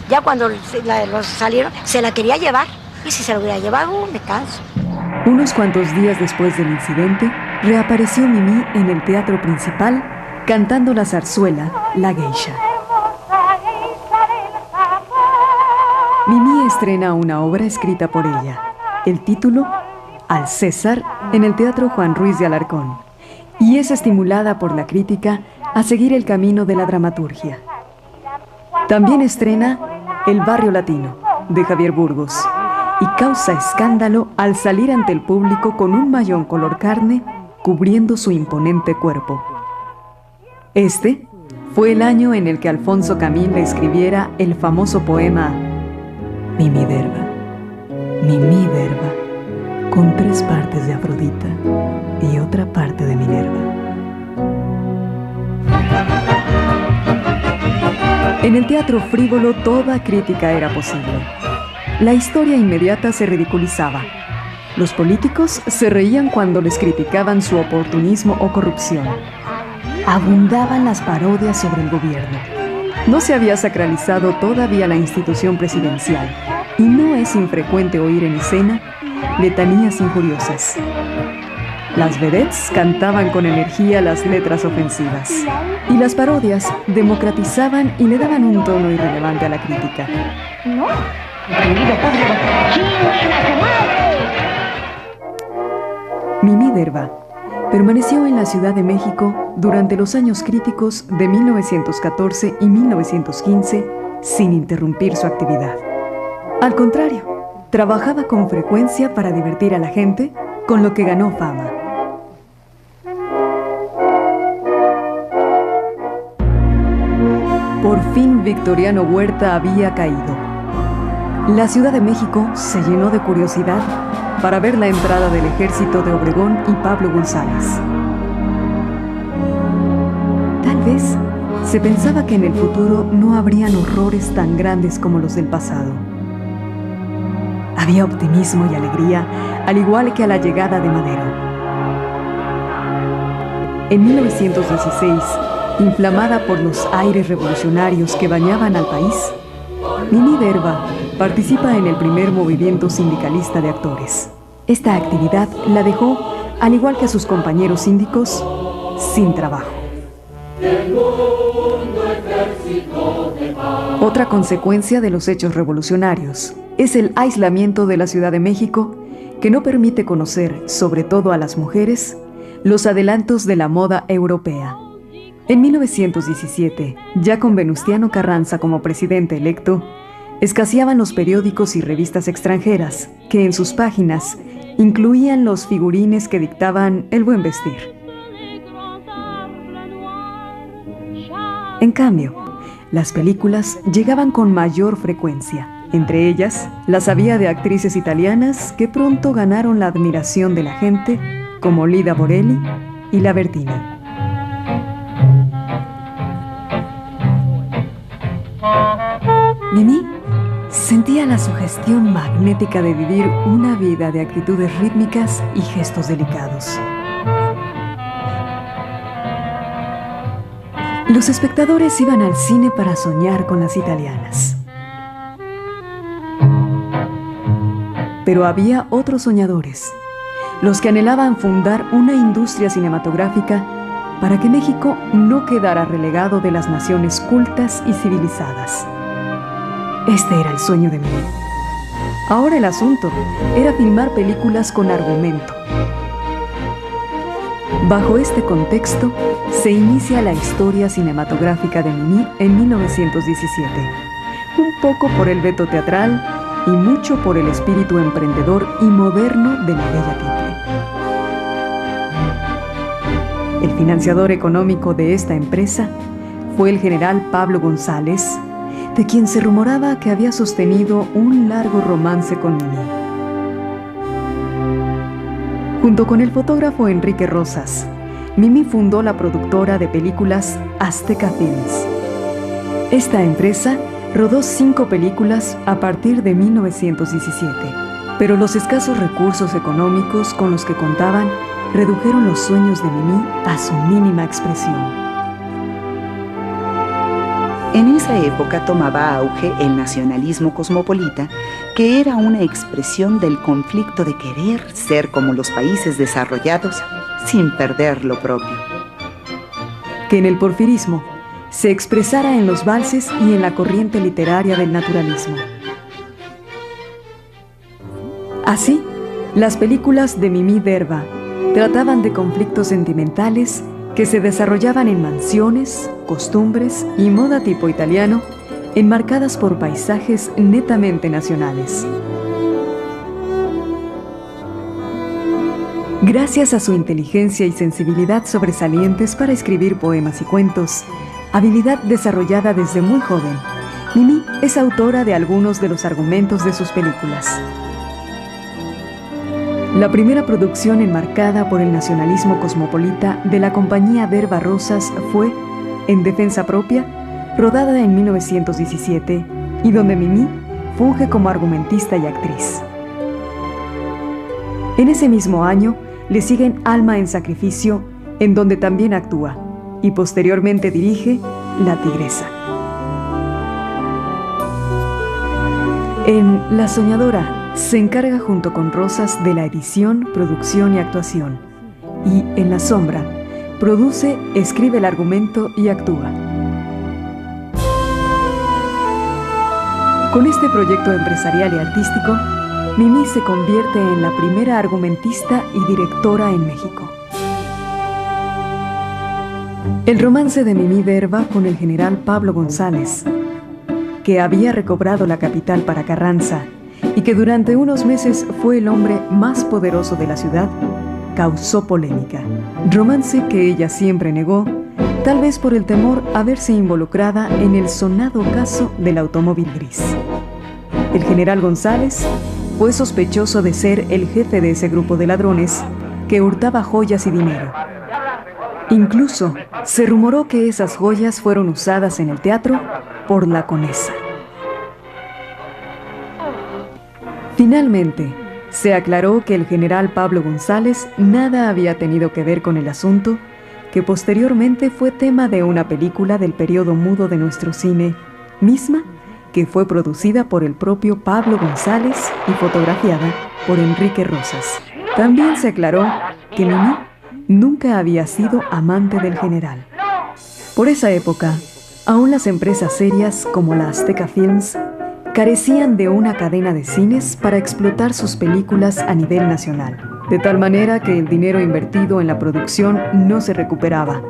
Ya cuando los salieron, se la quería llevar. Y si se la hubiera llevado, me canso. Unos cuantos días después del incidente, reapareció Mimi en el Teatro Principal cantando la zarzuela La Geisha. Mimi estrena una obra escrita por ella. El título, Al César, en el Teatro Juan Ruiz de Alarcón, y es estimulada por la crítica a seguir el camino de la dramaturgia. También estrena El Barrio Latino, de Javier Burgos, y causa escándalo al salir ante el público con un mayón color carne cubriendo su imponente cuerpo. Este fue el año en el que Alfonso Camín le escribiera el famoso poema Mimi Derba, con 3 partes de Afrodita y otra parte de Minerva. En el teatro frívolo toda crítica era posible. La historia inmediata se ridiculizaba. Los políticos se reían cuando les criticaban su oportunismo o corrupción. Abundaban las parodias sobre el gobierno. No se había sacralizado todavía la institución presidencial y no es infrecuente oír en escena letanías injuriosas. Las vedettes cantaban con energía las letras ofensivas y las parodias democratizaban y le daban un tono irrelevante a la crítica. No. Mimi Derba permaneció en la Ciudad de México durante los años críticos de 1914 y 1915 sin interrumpir su actividad. Al contrario, trabajaba con frecuencia para divertir a la gente, con lo que ganó fama. Por fin Victoriano Huerta había caído. La Ciudad de México se llenó de curiosidad para ver la entrada del ejército de Obregón y Pablo González. Tal vez se pensaba que en el futuro no habrían horrores tan grandes como los del pasado. Había optimismo y alegría, al igual que a la llegada de Madero. En 1916 Inflamada por los aires revolucionarios que bañaban al país, Mimi Derba participa en el primer movimiento sindicalista de actores. Esta actividad la dejó, al igual que a sus compañeros síndicos, sin trabajo. Otra consecuencia de los hechos revolucionarios es el aislamiento de la Ciudad de México, que no permite conocer, sobre todo a las mujeres, los adelantos de la moda europea. En 1917, ya con Venustiano Carranza como presidente electo, escaseaban los periódicos y revistas extranjeras, que en sus páginas incluían los figurines que dictaban el buen vestir. En cambio, las películas llegaban con mayor frecuencia. Entre ellas, las había de actrices italianas que pronto ganaron la admiración de la gente, como Lida Borelli y La Bertini. Mimi sentía la sugestión magnética de vivir una vida de actitudes rítmicas y gestos delicados. Los espectadores iban al cine para soñar con las italianas. Pero había otros soñadores, los que anhelaban fundar una industria cinematográfica para que México no quedara relegado de las naciones cultas y civilizadas. Este era el sueño de Mimi. Ahora el asunto era filmar películas con argumento. Bajo este contexto, se inicia la historia cinematográfica de Mimi en 1917, un poco por el veto teatral y mucho por el espíritu emprendedor y moderno de la bella Tiple. El financiador económico de esta empresa fue el general Pablo González, de quien se rumoraba que había sostenido un largo romance con Mimi. Junto con el fotógrafo Enrique Rosas, Mimi fundó la productora de películas Azteca Films. Esta empresa rodó 5 películas a partir de 1917, pero los escasos recursos económicos con los que contaban redujeron los sueños de Mimi a su mínima expresión. En esa época tomaba auge el nacionalismo cosmopolita, que era una expresión del conflicto de querer ser como los países desarrollados sin perder lo propio. Que en el porfirismo se expresara en los valses y en la corriente literaria del naturalismo. Así, las películas de Mimi Derba trataban de conflictos sentimentales que se desarrollaban en mansiones, costumbres y moda tipo italiano, enmarcadas por paisajes netamente nacionales. Gracias a su inteligencia y sensibilidad sobresalientes para escribir poemas y cuentos, habilidad desarrollada desde muy joven, Mimi es autora de algunos de los argumentos de sus películas. La primera producción enmarcada por el nacionalismo cosmopolita de la compañía Derba Rosas fue En Defensa Propia, rodada en 1917, y donde Mimi funge como argumentista y actriz. En ese mismo año le siguen Alma en Sacrificio, en donde también actúa, y posteriormente dirige La Tigresa. En La Soñadora se encarga junto con Rosas de la edición, producción y actuación, y en La Sombra produce, escribe el argumento y actúa. Con este proyecto empresarial y artístico, Mimi se convierte en la primera argumentista y directora en México. El romance de Mimi Derba con el general Pablo González, que había recobrado la capital para Carranza y que durante unos meses fue el hombre más poderoso de la ciudad, causó polémica. Romance que ella siempre negó, tal vez por el temor a verse involucrada en el sonado caso del automóvil gris. El general González fue sospechoso de ser el jefe de ese grupo de ladrones que hurtaba joyas y dinero. Incluso se rumoró que esas joyas fueron usadas en el teatro por la conesa. Finalmente, se aclaró que el general Pablo González nada había tenido que ver con el asunto que posteriormente fue tema de una película del periodo mudo de nuestro cine, misma que fue producida por el propio Pablo González y fotografiada por Enrique Rosas. También se aclaró que Mimí nunca había sido amante del general. Por esa época, aún las empresas serias como la Azteca Films carecían de una cadena de cines para explotar sus películas a nivel nacional, de tal manera que el dinero invertido en la producción no se recuperaba,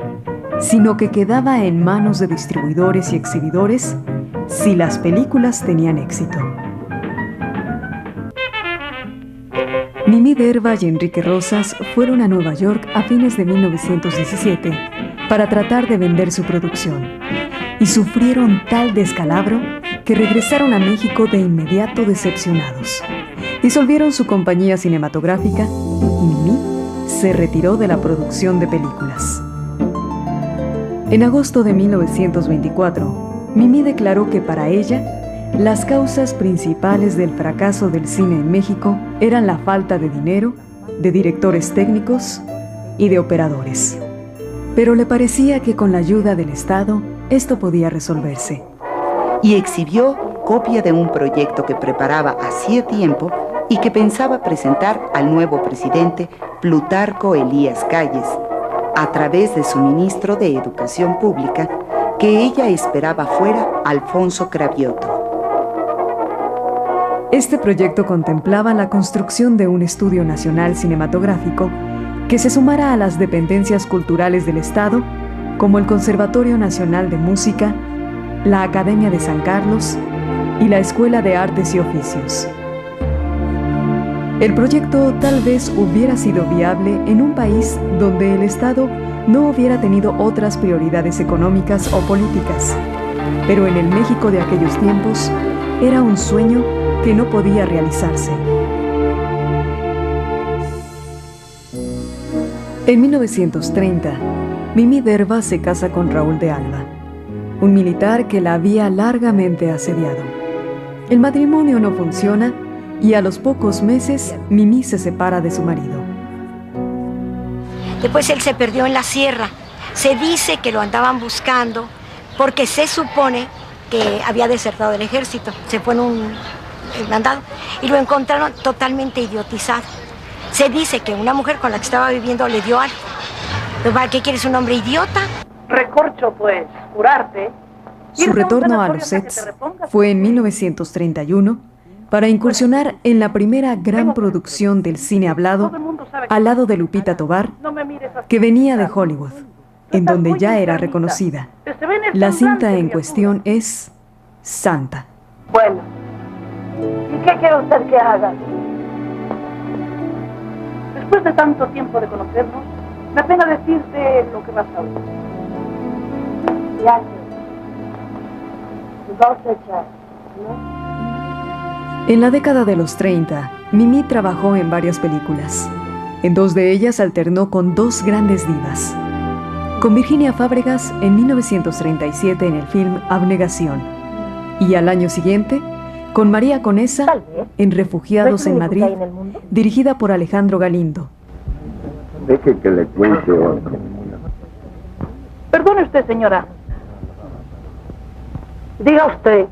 sino que quedaba en manos de distribuidores y exhibidores si las películas tenían éxito. Mimí Derva y Enrique Rosas fueron a Nueva York a fines de 1917 para tratar de vender su producción, y sufrieron tal descalabro que regresaron a México de inmediato decepcionados. Disolvieron su compañía cinematográfica y Mimí se retiró de la producción de películas. En agosto de 1924, Mimí declaró que para ella, las causas principales del fracaso del cine en México eran la falta de dinero, de directores técnicos y de operadores. Pero le parecía que con la ayuda del Estado, esto podía resolverse. Y exhibió copia de un proyecto que preparaba hacía tiempo y que pensaba presentar al nuevo presidente Plutarco Elías Calles, a través de su ministro de Educación Pública, que ella esperaba fuera Alfonso Cravioto. Este proyecto contemplaba la construcción de un estudio nacional cinematográfico que se sumara a las dependencias culturales del Estado, como el Conservatorio Nacional de Música, la Academia de San Carlos y la Escuela de Artes y Oficios. El proyecto tal vez hubiera sido viable en un país donde el Estado no hubiera tenido otras prioridades económicas o políticas, pero en el México de aquellos tiempos era un sueño que no podía realizarse. En 1930, Mimí Derva se casa con Raúl de Alba, un militar que la había largamente asediado. El matrimonio no funciona y a los pocos meses Mimí se separa de su marido. Después él se perdió en la sierra. Se dice que lo andaban buscando porque se supone que había desertado del ejército. Se fue en un mandado y lo encontraron totalmente idiotizado. Se dice que una mujer con la que estaba viviendo le dio algo. ¿Para qué quieres un hombre idiota? Recorcho, pues, curarte. Su retorno a los sets fue en 1931 para incursionar en la primera gran producción del cine hablado al lado de Lupita Tovar, que venía de Hollywood, en donde ya era reconocida. La cinta en cuestión es Santa. Bueno, ¿y qué quiere usted que haga? Después de tanto tiempo de conocernos, me apena decirte lo que vas a oír. Ya que vas a echar, ¿no? En la década de los 30, Mimí trabajó en varias películas. En 2 de ellas alternó con 2 grandes divas. Con Virginia Fábregas en 1937 en el film Abnegación. Y al año siguiente, con María Conesa en Refugiados en Madrid, dirigida por Alejandro Galindo. Deje que le cuente otro. Perdone usted, señora. Diga usted,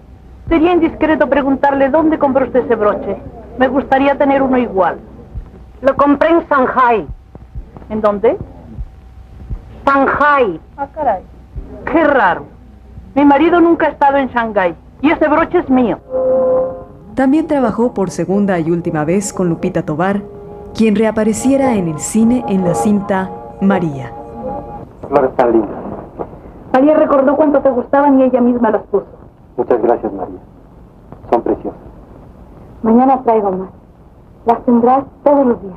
sería indiscreto preguntarle dónde compró usted ese broche. Me gustaría tener uno igual. Lo compré en Shanghai. ¿En dónde? Shanghai. Ah, caray. Qué raro. Mi marido nunca ha estado en Shanghái y ese broche es mío. También trabajó por segunda y última vez con Lupita Tovar, quien reapareciera en el cine en la cinta María. Flores tan lindas. María recordó cuánto te gustaban y ella misma las puso. Muchas gracias, María. Son preciosas. Mañana traigo más. Las tendrás todos los días.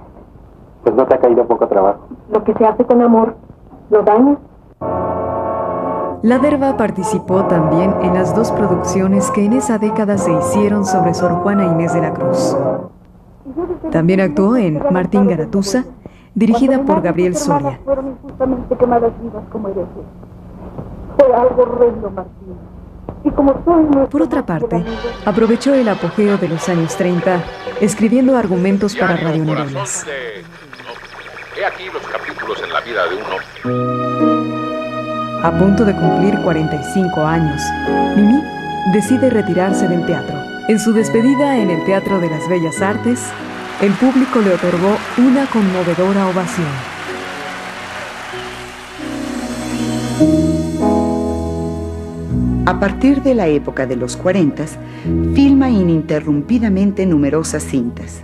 Pues no te ha caído poco trabajo. Lo que se hace con amor, ¿lo dañas? La Derva participó también en las 2 producciones que en esa década se hicieron sobre Sor Juana Inés de la Cruz. También actuó en Martín Garatuza, dirigida por Gabriel Soria. Fueron injustamente quemadas vivas como herejes. Fue algo horrendo, Martín. Y como soy Por otra parte, aprovechó el apogeo de los años 30, escribiendo argumentos para radionovelas. Corazón de... No. He aquí los capítulos en la vida de uno. A punto de cumplir 45 años, Mimi decide retirarse del teatro. En su despedida en el Teatro de las Bellas Artes, el público le otorgó una conmovedora ovación. A partir de la época de los 40, filma ininterrumpidamente numerosas cintas.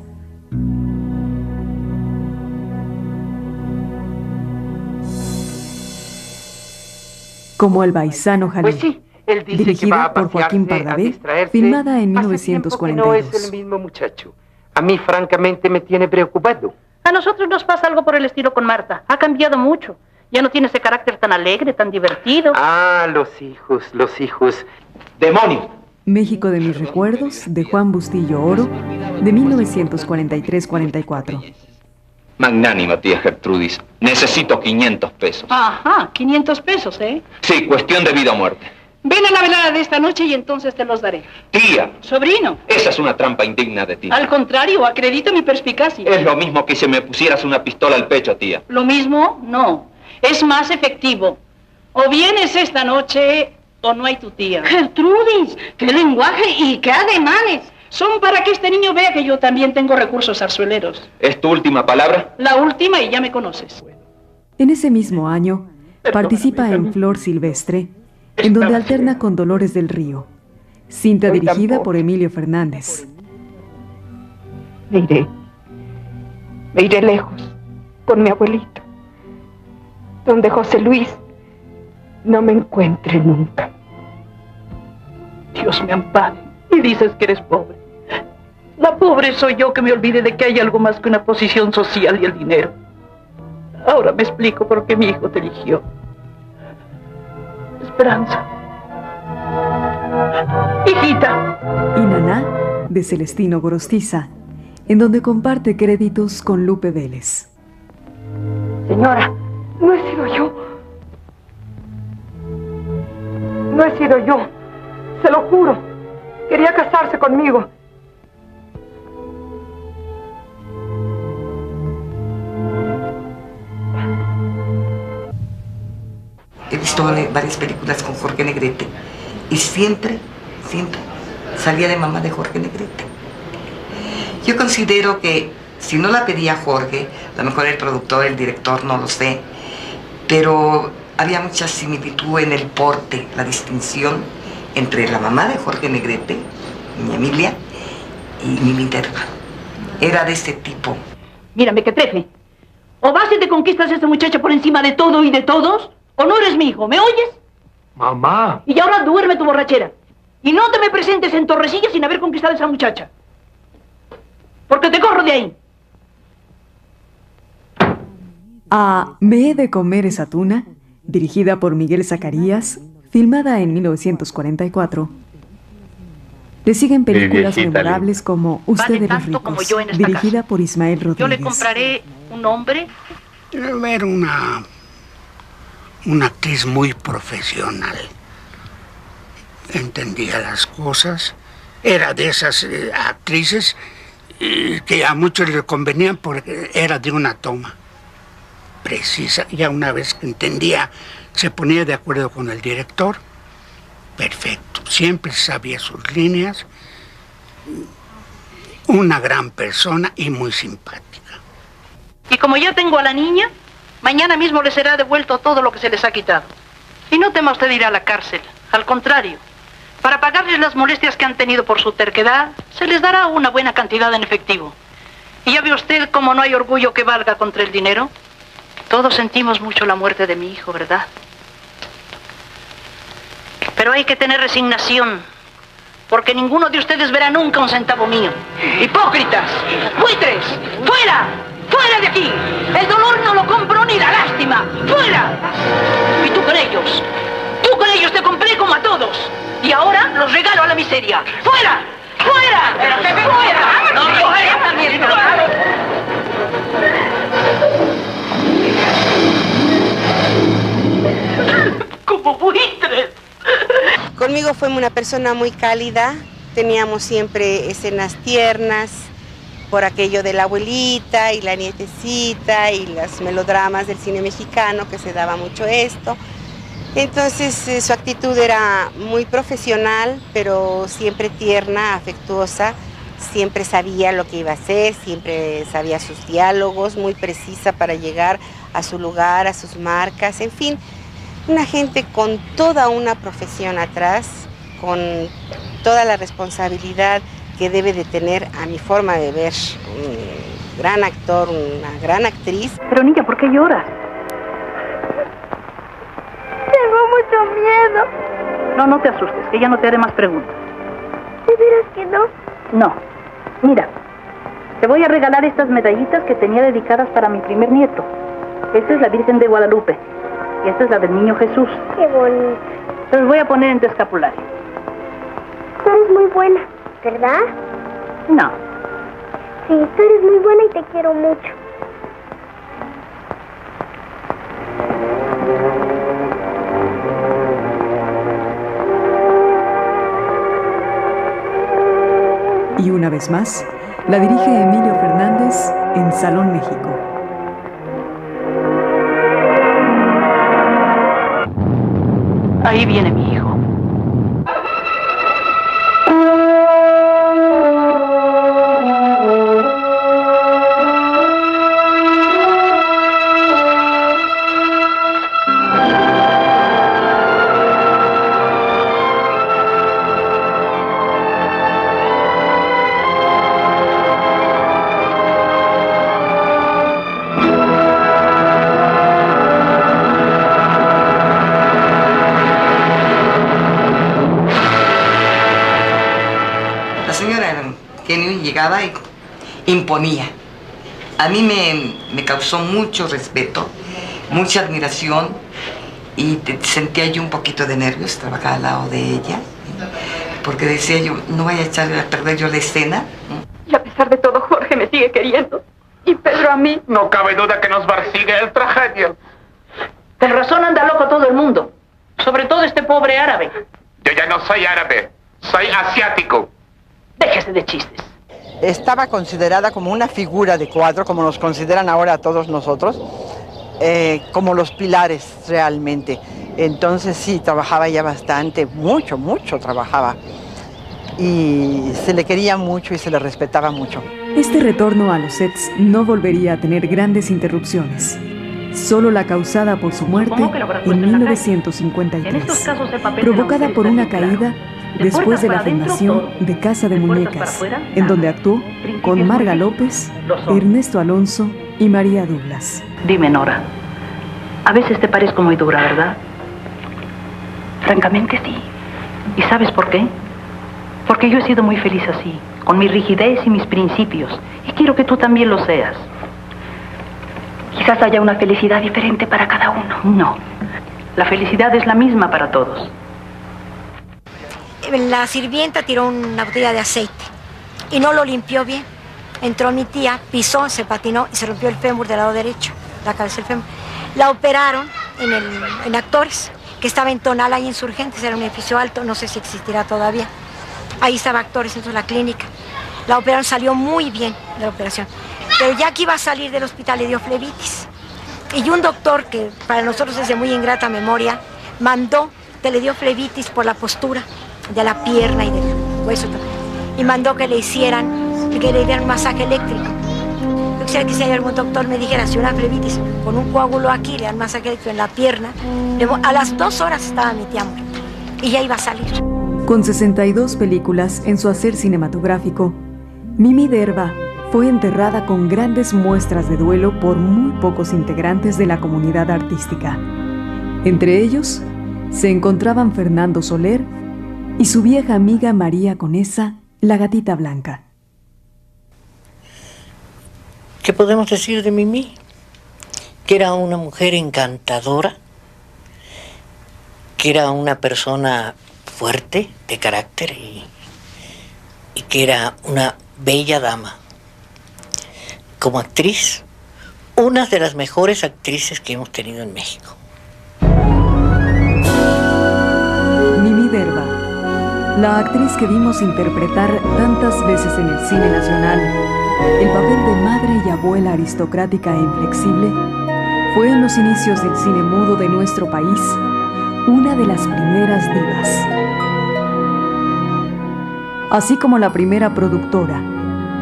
Como El Baisano Jalí, Pues sí, él dice que va dirigida a por Joaquín pasearse, a Pardavé, distraerse. filmada en Hace tiempo que 1942. no es el mismo muchacho. A mí, francamente, me tiene preocupado. A nosotros nos pasa algo por el estilo con Marta. Ha cambiado mucho. Ya no tiene ese carácter tan alegre, tan divertido. Ah, los hijos. ¡Demonio! México de mis recuerdos, de Juan Bustillo Oro, de 1943-44. Magnánima, tía Gertrudis. Necesito 500 pesos. Ajá, 500 pesos, ¿eh? Sí, cuestión de vida o muerte. Ven a la velada de esta noche y entonces te los daré. Tía, Sobrino, esa es una trampa indigna de ti. al contrario, acredito mi perspicacia. Es lo mismo que si me pusieras una pistola al pecho, tía. Lo mismo, no. Es más efectivo. O vienes esta noche o no hay tu tía. Gertrudis, qué lenguaje y qué ademanes. Son para que este niño vea que yo también tengo recursos zarzueleros. ¿Es tu última palabra? La última y ya me conoces. En ese mismo año, participa en Flor Silvestre, en donde alterna con Dolores del Río, cinta dirigida por Emilio Fernández. Me iré lejos, con mi abuelito, donde José Luis no me encuentre nunca. Dios me ampare. Y dices que eres pobre. La pobre soy yo que me olvidé de que hay algo más que una posición social y el dinero. Ahora me explico por qué mi hijo te eligió. Esperanza. Hijita. Y Naná, de Celestino Gorostiza, en donde comparte créditos con Lupe Vélez. Señora, no he sido yo. No he sido yo. Se lo juro. Quería casarse conmigo. He visto varias películas con Jorge Negrete y siempre salía de mamá de Jorge Negrete. Yo considero que si no la pedía Jorge, a lo mejor el productor, el director, no lo sé, pero había mucha similitud en el porte, la distinción entre la mamá de Jorge Negrete, mi Emilia, y mi Minerva. Era de ese tipo. Mírame, que trefe. O vas y te conquistas a esa muchacha por encima de todo y de todos, o no eres mi hijo, ¿me oyes? Mamá. Y ahora duerme tu borrachera. Y no te me presentes en Torrecilla sin haber conquistado a esa muchacha. Porque te corro de ahí. A Me he de comer esa tuna, dirigida por Miguel Zacarías, filmada en 1944. Le siguen películas memorables como Ustedes los ricos, dirigida por Ismael Rodríguez. Yo le compraré un hombre. Era una actriz muy profesional. Entendía las cosas. Era de esas actrices que a muchos les convenían porque era de una toma precisa. Ya una vez que entendía, se ponía de acuerdo con el director. Perfecto. Siempre sabía sus líneas. Una gran persona y muy simpática. Y como ya tengo a la niña, mañana mismo le será devuelto todo lo que se les ha quitado. Y no tema usted ir a la cárcel. Al contrario, para pagarles las molestias que han tenido por su terquedad, se les dará una buena cantidad en efectivo. Y ya ve usted cómo no hay orgullo que valga contra el dinero. Todos sentimos mucho la muerte de mi hijo, ¿verdad? Pero hay que tener resignación, porque ninguno de ustedes verá nunca un centavo mío. ¡Hipócritas! ¡Buitres! ¡Fuera! ¡Fuera de aquí! El dolor no lo compro ni la lástima. ¡Fuera! Y tú con ellos. Tú con ellos te compré como a todos. Y ahora los regalo a la miseria. ¡Fuera! ¡Fuera! ¡Fuera! ¡No, fuera también! ¡Como buitres! Conmigo fue una persona muy cálida. Teníamos siempre escenas tiernas. por aquello de la abuelita y la nietecita y los melodramas del cine mexicano, que se daba mucho esto. Entonces su actitud era muy profesional, pero siempre tierna, afectuosa, siempre sabía lo que iba a hacer, siempre sabía sus diálogos, muy precisa para llegar a su lugar, a sus marcas, en fin, una gente con toda una profesión atrás, con toda la responsabilidad que debe de tener, a mi forma de ver, un gran actor, una gran actriz. Pero niña, ¿por qué lloras? Tengo mucho miedo. No, no te asustes, que ya no te haré más preguntas. ¿De veras que no? No. Mira, te voy a regalar estas medallitas que tenía dedicadas para mi primer nieto. Esta es la Virgen de Guadalupe y esta es la del Niño Jesús. Qué bonito. Te los voy a poner en tu escapulario. Tú eres muy buena, ¿verdad? No. Sí, tú eres muy buena y te quiero mucho. Y una vez más, la dirige Emilio Fernández en Salón México. Ahí viene mi hijo. Llegaba y imponía. A mí me causó mucho respeto, mucha admiración y sentía yo un poquito de nervios trabajar al lado de ella, porque decía yo, no vaya a echar a perder yo la escena. Y a pesar de todo, Jorge me sigue queriendo. Y Pedro a mí. No cabe duda que nos persigue el tragedia. Con razón anda loco todo el mundo. Sobre todo este pobre árabe. Yo ya no soy árabe, soy asiático. Déjese de chistes. Estaba considerada como una figura de cuadro, como nos consideran ahora a todos nosotros, como los pilares realmente. Entonces sí, trabajaba ya bastante, mucho trabajaba. Y se le quería mucho y se le respetaba mucho. Este retorno a los sets no volvería a tener grandes interrupciones. Solo la causada por su muerte en 1953, provocada por una caída después de la filmación de Casa de Muñecas, en donde actuó con Marga López, Ernesto Alonso y María Douglas. Dime, Nora, a veces te parezco muy dura, ¿verdad? Francamente sí. ¿Y sabes por qué? Porque yo he sido muy feliz así, con mi rigidez y mis principios, y quiero que tú también lo seas. Quizás haya una felicidad diferente para cada uno. No, la felicidad es la misma para todos. La sirvienta tiró una botella de aceite y no lo limpió bien. Entró mi tía, pisó, se patinó y se rompió el fémur del lado derecho, la cabeza del fémur. La operaron en Actores, que estaba en Tonala y Insurgentes, era un edificio alto, no sé si existirá todavía. Ahí estaba Actores, entonces la clínica. La operaron, salió muy bien de la operación. Pero ya que iba a salir del hospital le dio flebitis. Y un doctor, que para nosotros es de muy ingrata memoria, mandó, le dio flebitis por la postura de la pierna y del hueso, y mandó que le dieran masaje eléctrico. Yo quisiera que si hay algún doctor me dijera, si una flebitis con un coágulo aquí, le dan masaje eléctrico en la pierna, a las 2 horas estaba mi tía muerta y ya iba a salir. Con 62 películas en su hacer cinematográfico, Mimi Derba fue enterrada con grandes muestras de duelo por muy pocos integrantes de la comunidad artística. Entre ellos se encontraban Fernando Soler y su vieja amiga María Conesa, la gatita blanca. ¿Qué podemos decir de Mimi? Que era una mujer encantadora, que era una persona fuerte de carácter y que era una bella dama. Como actriz, una de las mejores actrices que hemos tenido en México. Mimi Derba, la actriz que vimos interpretar tantas veces en el cine nacional El papel de madre y abuela aristocrática e inflexible fue en los inicios del cine mudo de nuestro país una de las primeras divas. Así como la primera productora,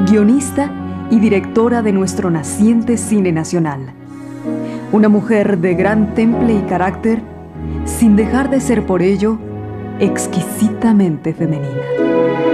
guionista y directora de nuestro naciente cine nacional. Una mujer de gran temple y carácter, sin dejar de ser por ello exquisitamente femenina.